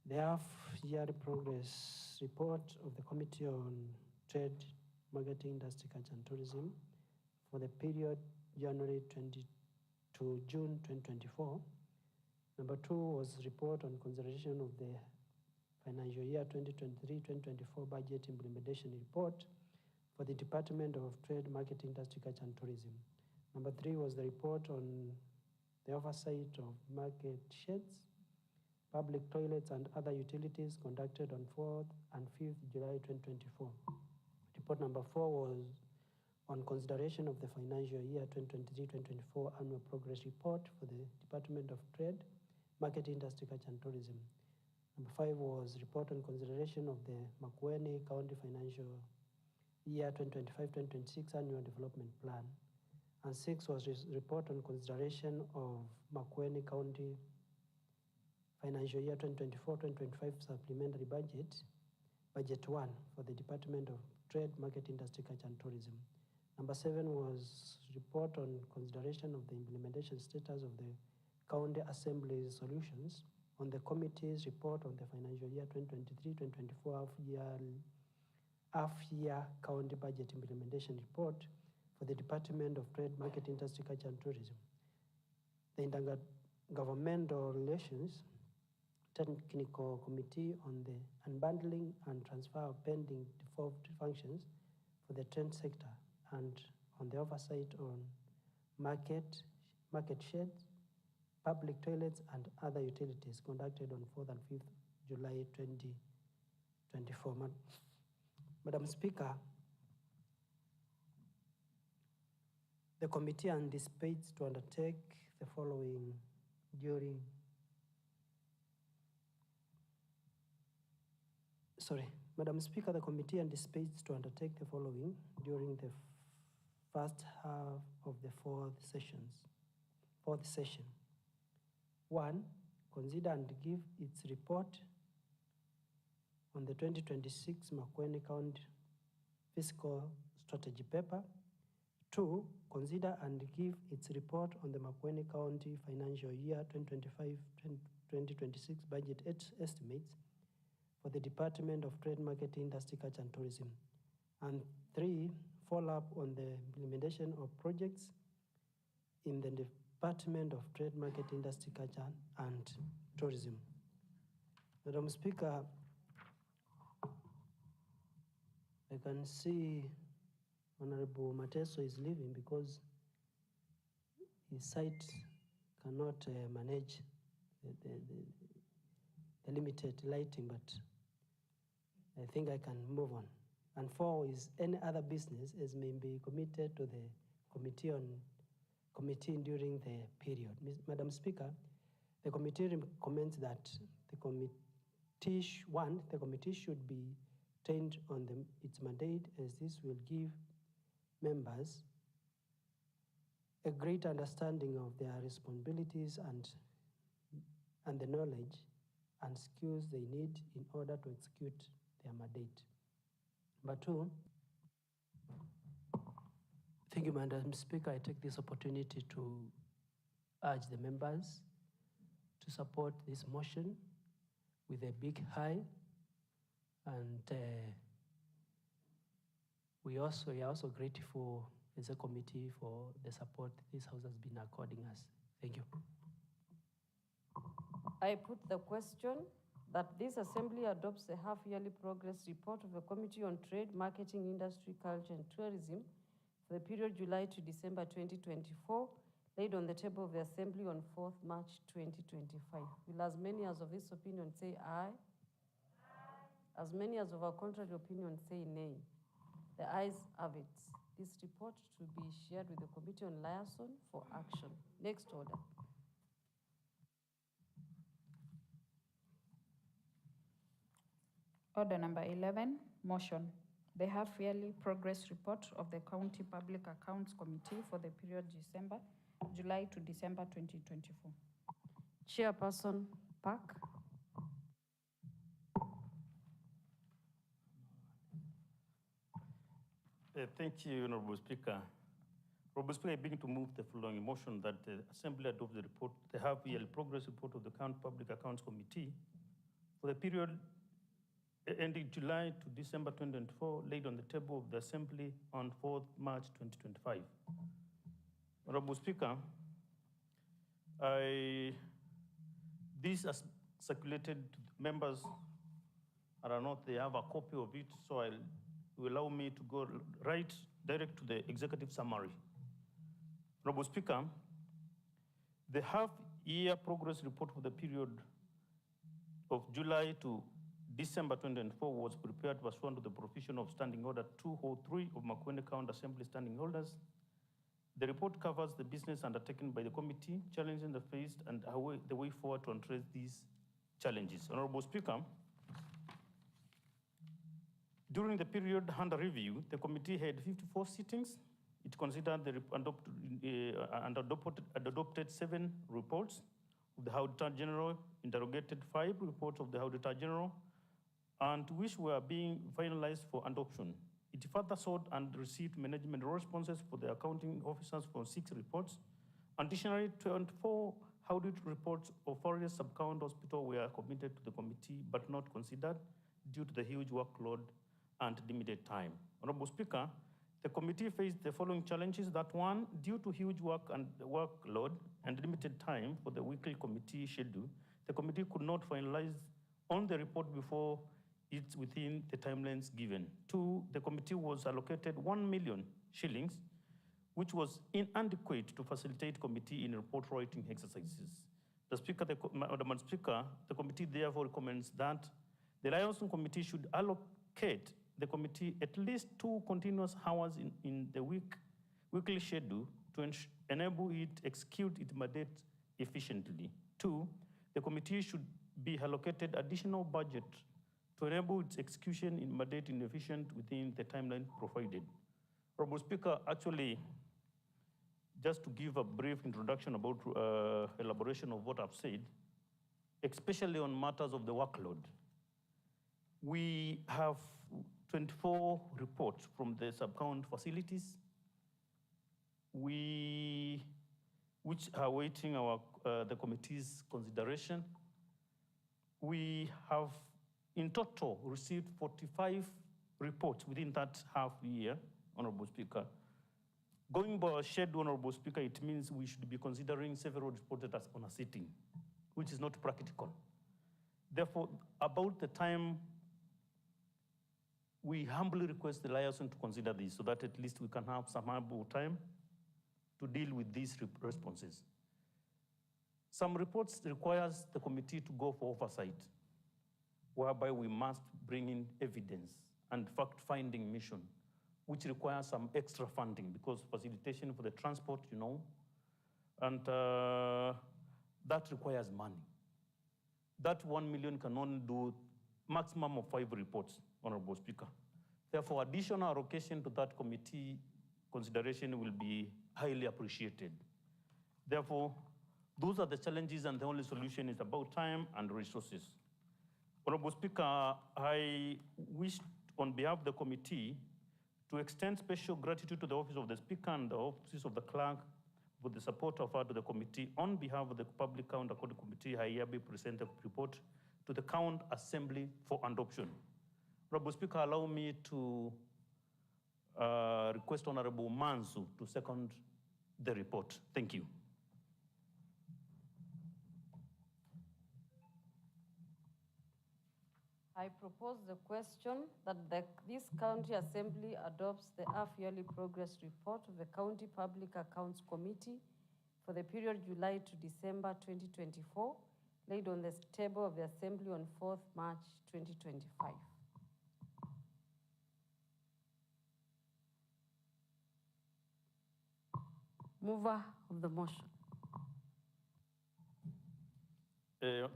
the half-yearly progress report of the Committee on Trade, Marketing, Industry, Culture and Tourism for the period January 20 to June 2024. Number 2 was report on consideration of the financial year 2023-2024 budget implementation report for the Department of Trade, Marketing, Industry, Culture and Tourism. Number 3 was the report on the oversight of market sheds, public toilets and other utilities conducted on 4th and 5th July 2024. Report number 4 was on consideration of the financial year 2023-2024 annual progress report for the Department of Trade, Marketing, Industry, Culture and Tourism. Number 5 was report on consideration of the Makueni County financial year 2025-2026 annual development plan. And 6 was report on consideration of Makueni County financial year 2024-2025 supplementary budget, budget 1 for the Department of Trade, Market, Industry, Culture and Tourism. Number 7 was report on consideration of the implementation status of the County Assembly resolutions on the committee's report on the financial year 2023-2024 half-year county budget implementation report for the Department of Trade, Market, Industry, Culture and Tourism. The Intergovernmental Relations Technical Committee on the unbundling and transfer of pending default functions for the trade sector and on the oversight on market sheds, public toilets and other utilities conducted on 4th and 5th July 2024. Madam Speaker, the committee anticipates to undertake the following during Madam Speaker, the committee anticipates to undertake the following during the first half of the fourth session. 1, consider and give its report on the 2026 Makueni County Fiscal Strategy Paper. 2, consider and give its report on the Makueni County financial year 2025-2026 budget estimates for the Department of Trade, Marketing, Industry, Culture and Tourism. And 3, follow up on the implementation of projects in the Department of Trade, Market, Industry, Culture and Tourism. Madam Speaker, I can see Honorable Mateso is leaving because his site cannot manage the limited lighting, but I think I can move on. And 4 is any other business as may be committed to the committee during the period. Madam Speaker, the committee recommends that the committee should be trained on its mandate, as this will give members a great understanding of their responsibilities and the knowledge and skills they need in order to execute their mandate. Number 2, thank you, Madam Speaker. I take this opportunity to urge the members to support this motion with a big hi, and we are also grateful as a committee for the support this House has been according us. Thank you. I put the question that this Assembly adopts the half-yearly progress report of the Committee on Trade, Marketing, Industry, Culture and Tourism for the period July to December 2024, laid on the table of the Assembly on 4th March 2025. Will as many as of this opinion say aye? Aye. As many as of our contrary opinion say nay? The ayes have it. This report to be shared with the Committee on Liaison for action. Next order. Order number 11, motion. The half-yearly progress report of the County Public Accounts Committee for the period July to December 2024. Chairperson Park. Thank you, Honorable Speaker. Honorable Speaker, I begin to move the following motion that the Assembly adopt the report, the half-yearly progress report of the County Public Accounts Committee for the period ending July to December 2024, laid on the table of the Assembly on 4th March 2025. Honorable Speaker, I This has circulated to members. I don't know if they have a copy of it, so will allow me to go right direct to the executive summary. Honorable Speaker, the half-year progress report for the period of July to December 2024 was prepared pursuant to the provision of Standing Order 203 of Makueni County Assembly Standing Orders. The report covers the business undertaken by the committee, challenges the faced, and the way forward to address these challenges. Honorable Speaker, during the period under review, the committee had 54 sittings. It considered and adopted 7 reports of the Auditor General, interrogated 5 reports of the Auditor General, and which were being finalized for adoption. It further sought and received management responses for the accounting officers for 6 reports. Additionally, 24 audit reports of various sub-county hospitals were committed to the committee but not considered due to the huge workload and limited time. Honorable Speaker, the committee faced the following challenges: that 1, due to huge workload and limited time for the weekly committee schedule, the committee could not finalize on the report before it's within the timelines given. 2, the committee was allocated 1 million shillings, which was inadequate to facilitate committee in report writing exercises. Madam Speaker, the committee therefore recommends that the liaison committee should allocate the committee at least 2 continuous hours in the weekly schedule to enable it execute its mandate efficiently. 2, the committee should be allocated additional budget to enable its execution in mandate and efficient within the timeline provided. Honorable Speaker, actually, just to give a brief introduction about elaboration of what I've said, especially on matters of the workload, we have 24 reports from the sub-county facilities, which are waiting the committee's consideration. We have in total received 45 reports within that half year, Honorable Speaker. Going by a schedule, Honorable Speaker, it means we should be considering several reports on a sitting, which is not practical. Therefore, about the time, we humbly request the liaison to consider this so that at least we can have some ample time to deal with these responses. Some reports requires the committee to go for oversight, whereby we must bring in evidence and fact-finding mission, which requires some extra funding because facilitation for the transport, and that requires money. That 1 million can only do maximum of 5 reports, Honorable Speaker. Therefore, additional allocation to that committee consideration will be highly appreciated. Therefore, those are the challenges, and the only solution is about time and resources. Honorable Speaker, I wish on behalf of the committee to extend special gratitude to the Office of the Speaker and the Office of the Clerk for the support offered to the committee. On behalf of the Public Count Account Committee, I hereby present the report to the Count Assembly for adoption. Honorable Speaker, allow me to request Honorable Mansu to second the report. Thank you. I propose the question that this County Assembly adopts the half-yearly progress report of the County Public Accounts Committee for the period July to December 2024, laid on the table of the Assembly on 4th March 2025. Mover of the motion.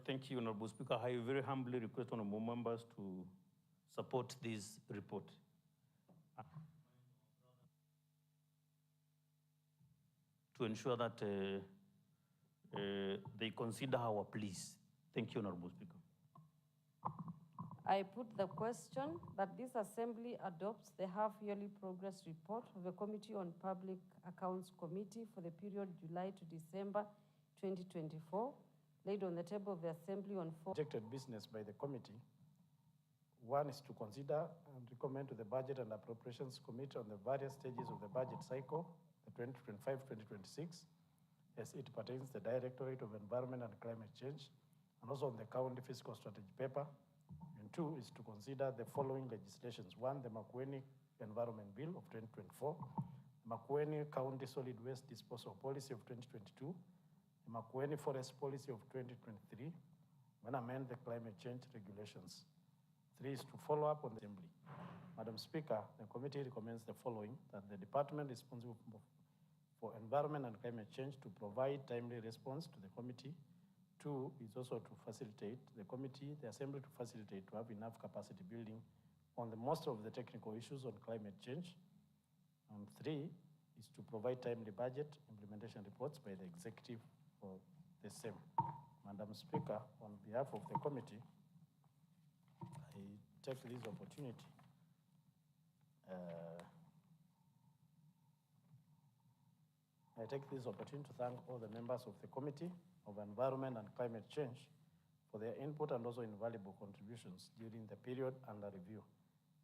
Thank you, Honorable Speaker. I very humbly request honorable members to support this report. To ensure that they consider our pleas. Thank you, Honorable Speaker. I put the question that this Assembly adopts the half-yearly progress report of the Committee on Public Accounts Committee for the period July to December 2024, laid on the table of the Assembly on 4. Rejected business by the committee. 1 is to consider and recommend to the Budget and Appropriations Committee on the various stages of the budget cycle, the 2025-2026, as it pertains to the Directorate of Environment and Climate Change, and also on the county fiscal strategy paper. And 2 is to consider the following legislations. 1, the Makueni Environment Bill of 2024, the Makueni County Solid Waste Disposal Policy of 2022, the Makueni Forest Policy of 2023, and amend the climate change regulations. 3 is to follow up on the assembly. Madam Speaker, the committee recommends the following: that the department responsible for environment and climate change to provide timely response to the committee. 2 is also to facilitate the committee, the assembly to facilitate to have enough capacity building on the most of the technical issues on climate change. And 3 is to provide timely budget implementation reports by the executive for the same. Madam Speaker, on behalf of the committee, I take this opportunity to thank all the members of the Committee of Environment and Climate Change for their input and also invaluable contributions during the period under review.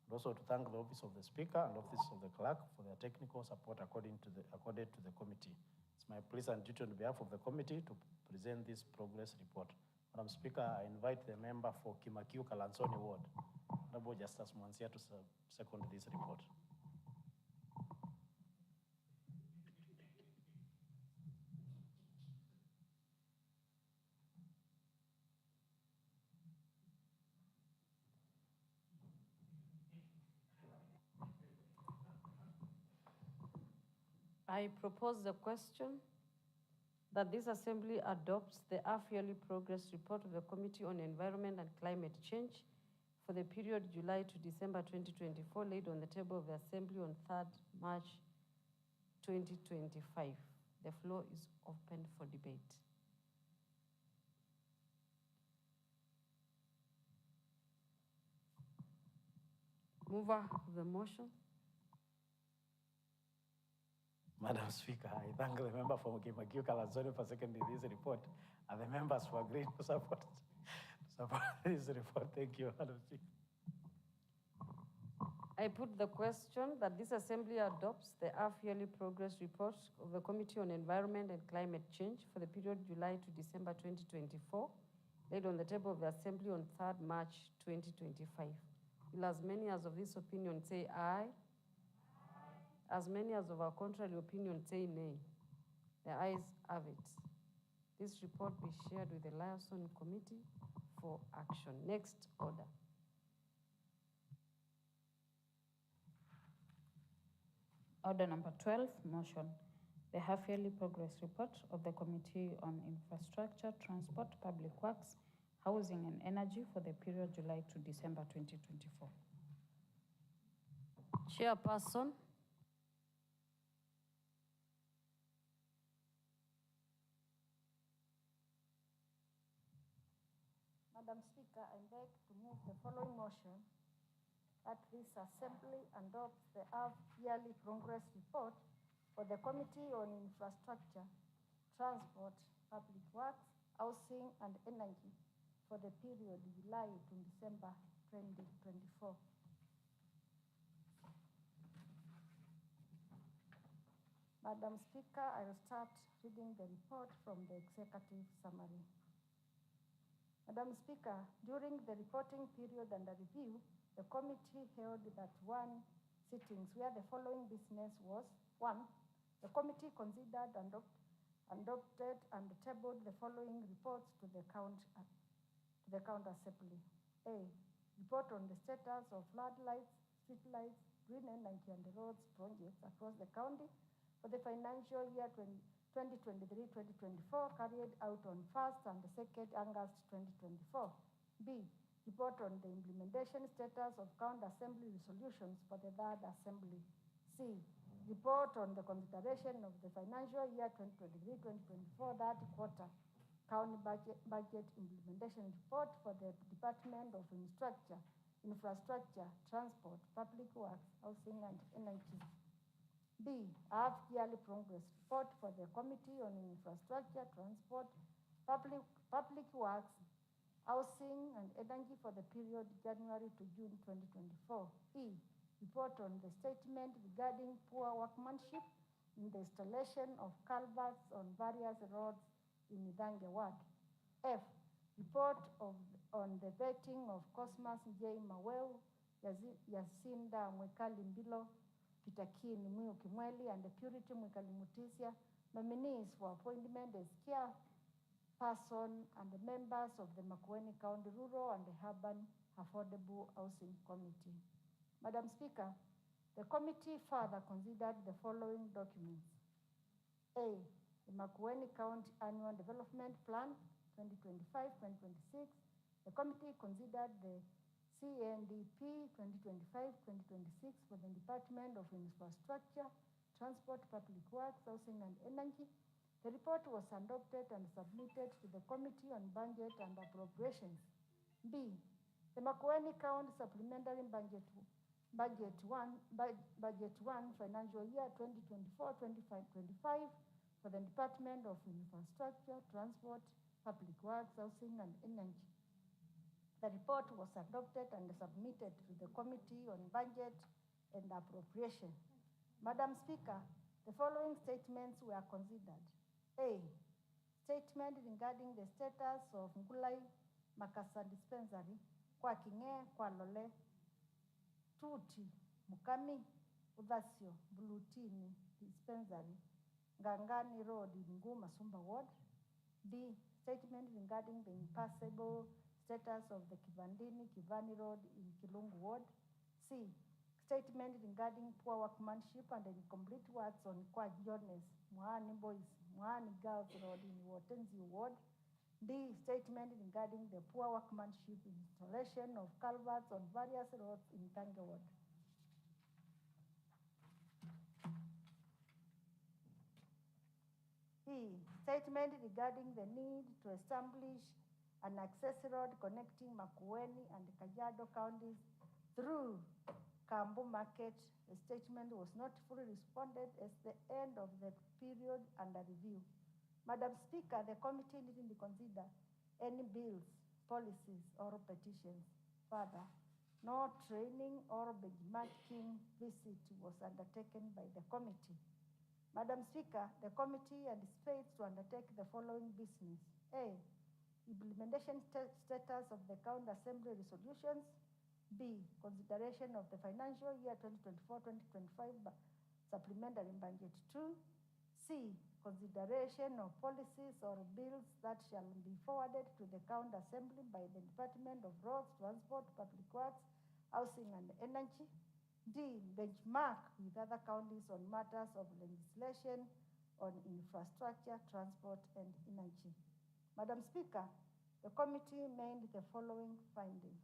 And also to thank the Office of the Speaker and Office of the Clerk for their technical support accorded to the committee. It's my place and duty on behalf of the committee to present this progress report. Madam Speaker, I invite the member for Kimakiu Kalansoni Ward, Honorable Justice Mwansia, to second this report. I propose the question that this assembly adopts the half-yearly progress report of the Committee on Environment and Climate Change for the period July to December 2024, laid on the table of the assembly on 3rd March 2025. The floor is open for debate. Mover of the motion. Madam Speaker, I thank the member for Kimakiu Kalansoni for seconding this report, and the members who agreed to support this report. Thank you, Madam Speaker. I put the question that this assembly adopts the half-yearly progress report of the Committee on Environment and Climate Change for the period July to December 2024, laid on the table of the assembly on 3rd March 2025. Will as many as of this opinion say aye? As many as of our contrary opinion say nay. The ayes have it. This report be shared with the Liaison Committee for action. Next order. Order number 12, motion. The half-yearly progress report of the Committee on Infrastructure, Transport, Public Works, Housing and Energy for the period July to December 2024. Chairperson. Madam Speaker, I beg to move the following motion that this assembly adopts the half-yearly progress report for the Committee on Infrastructure, Transport, Public Works, Housing and Energy for the period July to December 2024. Madam Speaker, I will start reading the report from the executive summary. Madam Speaker, during the reporting period under review, the committee held that 1 sittings where the following business was: 1, the committee considered and adopted and tabled the following reports to the count assembly. A, report on the status of floodlights, street lights, green energy and roads projects across the county for the financial year 2023-2024, carried out on 1st and 2nd August 2024. B, report on the implementation status of county assembly resolutions for the 3rd assembly. C, report on the consideration of the financial year 2023-2024 3rd quarter county budget implementation report for the Department of Infrastructure, Transport, Public Works, Housing and Energy. B, half-yearly progress report for the Committee on Infrastructure, Transport, Public Works, Housing and Energy for the period January to June 2024. E, report on the statement regarding poor workmanship in the installation of culverts on various roads in Idange Ward. F, Report on the vetting of Cosmas J. Maweu, Yacinda Mwekali Mbilo, Peter Kin Muyo Kimweli, and Purity Mwekali Mutisia, nominees for appointment as chairperson and the members of the Makueni County Rural and Urban Affordable Housing Committee. Madam Speaker, the committee further considered the following documents. A, the Makueni County Annual Development Plan 2025-2026. The committee considered the CNDP 2025-2026 for the Department of Infrastructure, Transport, Public Works, Housing and Energy. The report was adopted and submitted to the Committee on Budget and Appropriations. B, the Makueni County Supplementary Budget 1 financial year 2024-2025 for the Department of Infrastructure, Transport, Public Works, Housing and Energy. The report was adopted and submitted to the Committee on Budget and Appropriation. Madam Speaker, the following statements were considered. A, statement regarding the status of Ngulai Makasa Dispensary, Kwa Kinge, Kwa Lole, Tuti, Mukami, Udasio, Bulutini Dispensary, Gangani Road in Nguma Sumba Ward. B, statement regarding the impassable status of the Kivani Road in Kilungu Ward. C, statement regarding poor workmanship and incomplete works on Kwa Jones, Mwani Boys, Mwani Girls Road in Watenzi Ward. D, statement regarding the poor workmanship installation of culverts on various roads in Tange Ward. E, statement regarding the need to establish an access road connecting Makueni and Kajiado counties through Kambu Market. The statement was not fully responded as the end of the period under review. Madam Speaker, the committee didn't consider any bills, policies, or petitions. Further, no training or benchmarking visit was undertaken by the committee. Madam Speaker, the committee anticipates to undertake the following business. A, implementation status of the County Assembly resolutions. B, consideration of the financial year 2024-2025 supplementary budget 2. C, consideration of policies or bills that shall be forwarded to the County Assembly by the Department of Roads, Transport, Public Works, Housing and Energy. D, benchmark with other counties on matters of legislation on infrastructure, transport, and energy. Madam Speaker, the committee made the following findings.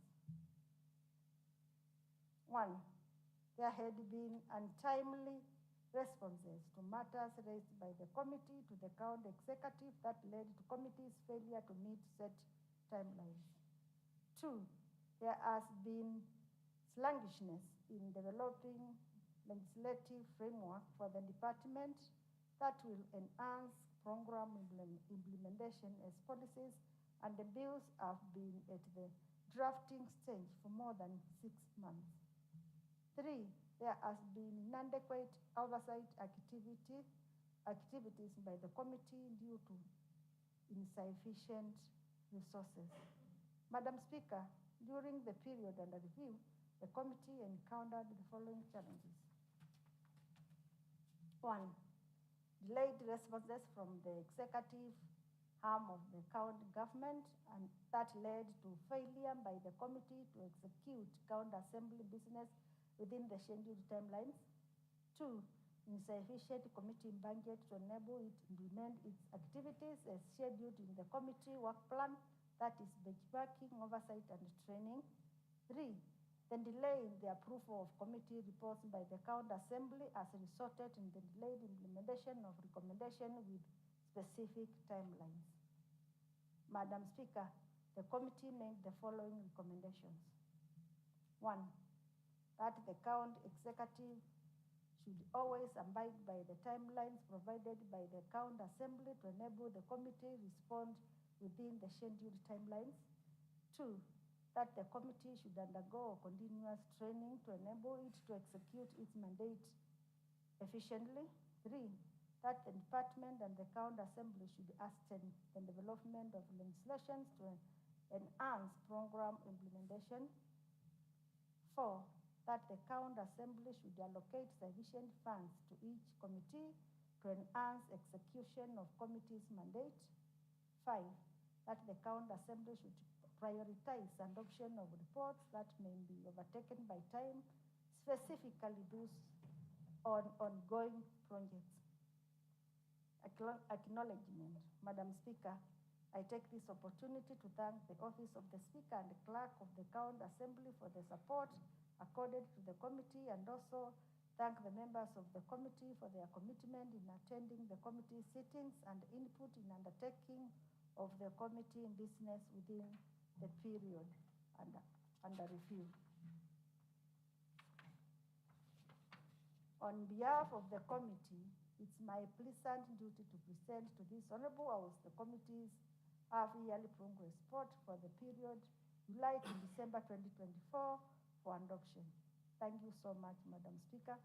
1, there had been untimely responses to matters raised by the committee to the county executive that led to committee's failure to meet set timelines. 2, there has been sluggishness in developing legislative framework for the department that will enhance program implementation as policies and the bills have been at the drafting stage for more than 6 months. 3, there has been inadequate oversight activities by the committee due to insufficient resources. Madam Speaker, during the period under review, the committee encountered the following challenges. 1, delayed responses from the executive arm of the county government, and that led to failure by the committee to execute county assembly business within the scheduled timelines. 2, insufficient committee budget to enable it to implement its activities as scheduled in the committee work plan, that is benchmarking, oversight, and training. 3, the delay in the approval of committee reports by the county assembly has resulted in the delayed implementation of recommendation with specific timelines. Madam Speaker, the committee made the following recommendations. 1, that the county executive should always abide by the timelines provided by the county assembly to enable the committee respond within the scheduled timelines. 2, that the committee should undergo continuous training to enable it to execute its mandate efficiently. 3, that the department and the county assembly should hasten the development of legislations to enhance program implementation. 4, that the County Assembly should allocate sufficient funds to each committee to enhance execution of committee's mandate. 5, that the County Assembly should prioritize adoption of reports that may be overtaken by time, specifically those on ongoing projects. Acknowledgement. Madam Speaker, I take this opportunity to thank the Office of the Speaker and the Clerk of the County Assembly for the support accorded to the committee, and also thank the members of the committee for their commitment in attending the committee sittings and input in undertaking of the committee business within the period under review. On behalf of the committee, it's my pleasant duty to present to this Honorable House the committee's half-yearly progress report for the period July to December 2024 for adoption. Thank you so much, Madam Speaker,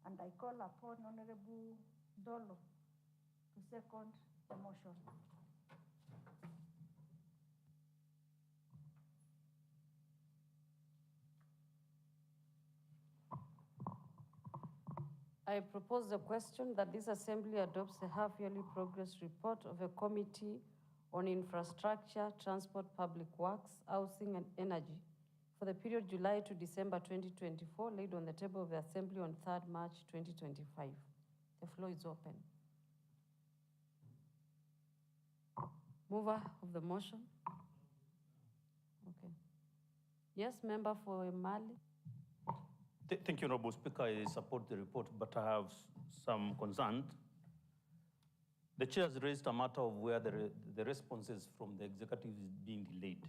and I call upon Honorable Dolo to second the motion. I propose the question that this Assembly adopts the half-yearly progress report of a committee on infrastructure, transport, public works, housing, and energy for the period July to December 2024, laid on the table of the Assembly on 3rd March 2025. The floor is open. Mover of the motion. Okay. Yes, member for Mali. Thank you, Honorable Speaker. I support the report, but I have some concerns. The chair has raised a matter of where the responses from the executive is being delayed,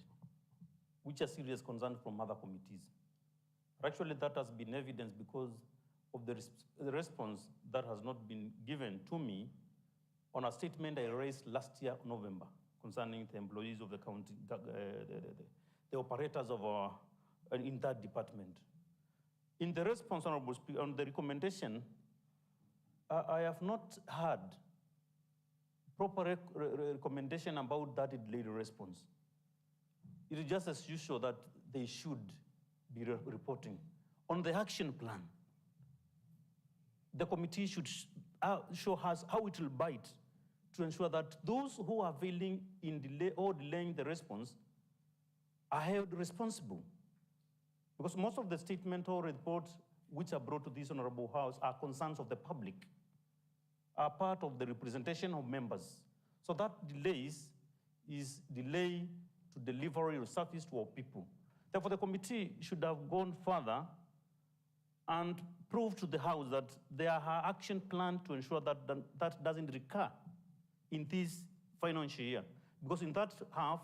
which are serious concerns from other committees. Actually, that has been evidenced because of the response that has not been given to me on a statement I raised last year, November, concerning the employees of the county, the operators of in that department. In the response, Honorable Speaker, on the recommendation, I have not heard proper recommendation about that delayed response. It is just as usual that they should be reporting. On the action plan, the committee should show us how it will bite to ensure that those who are failing in delay or delaying the response are held responsible. Because most of the statement or reports which are brought to this Honorable House are concerns of the public, are part of the representation of members. So that delays is delay to delivery of service to our people. Therefore, the committee should have gone further and proved to the House that there are action plans to ensure that that doesn't recur in this financial year. Because in that half,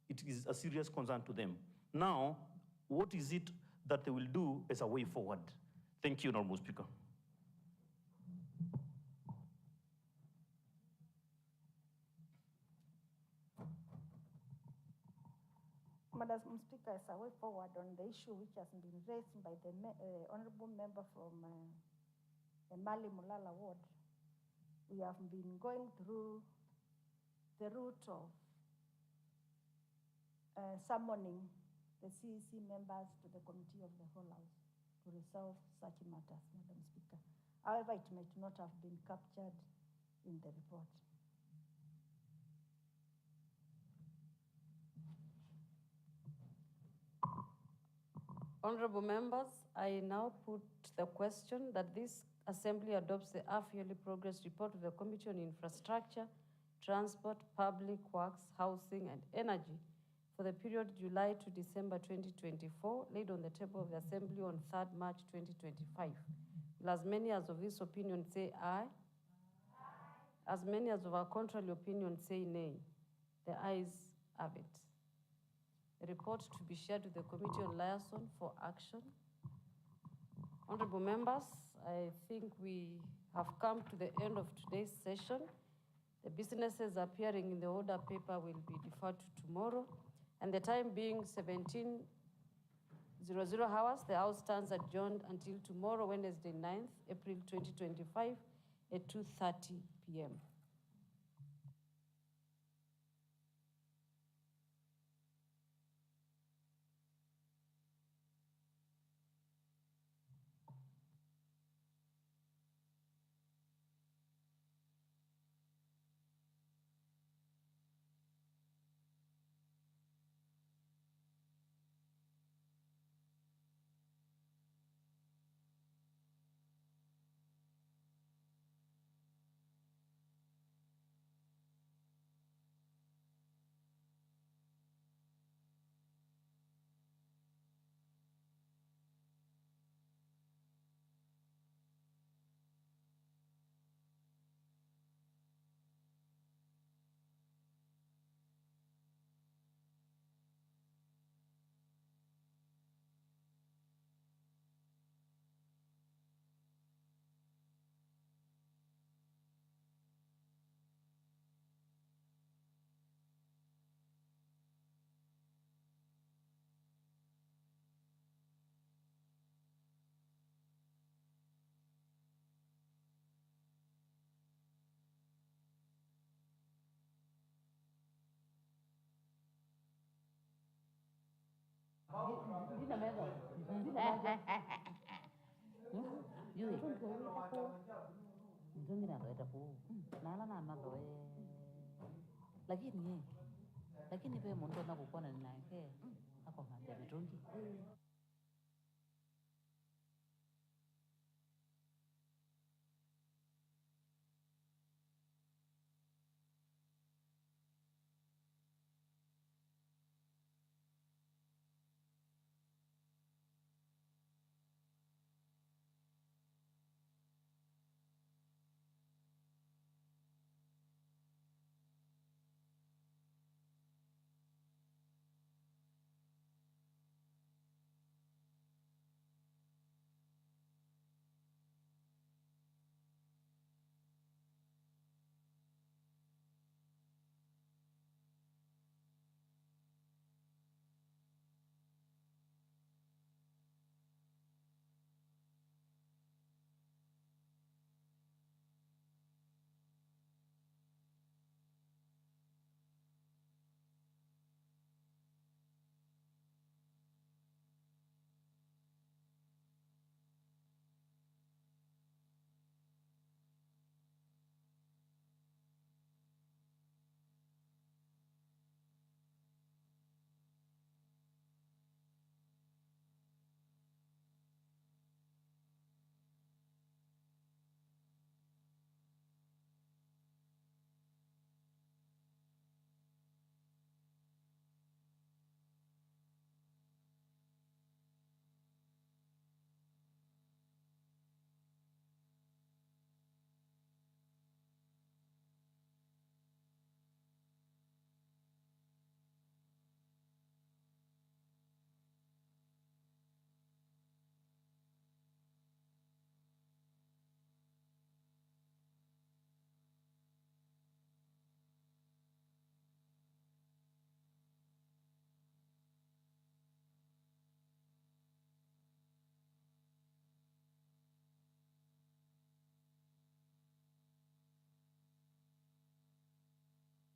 it is a serious concern to them. Now, what is it that they will do as a way forward? Thank you, Honorable Speaker. Madam Speaker, as a way forward on the issue which has been raised by the honorable member from the Mali Mulala ward, we have been going through the route of summoning the CEC members to the Committee of the Whole House to resolve such matters, Madam Speaker. However, it might not have been captured in the report. Honorable members, I now put the question that this Assembly adopts the half-yearly progress report of the Committee on Infrastructure, Transport, Public Works, Housing, and Energy for the period July to December 2024, laid on the table of the Assembly on 3rd March 2025. Will as many as of this opinion say aye? Aye. As many as of our contrary opinion say nay. The ayes have it. A report to be shared with the Committee on Liaison for action. Honorable members, I think we have come to the end of today's session. The businesses appearing in the order paper will be deferred to tomorrow. And the time being 17:00 hours, the House stands adjourned until tomorrow, Wednesday, 9th April 2025 at 2:30 p.m. Sina meza. Sina meza. Yui. Mitungi na toeta ku. Nala na madoe. Lakini pe muntu na kukona nake. Ako mande mitungi.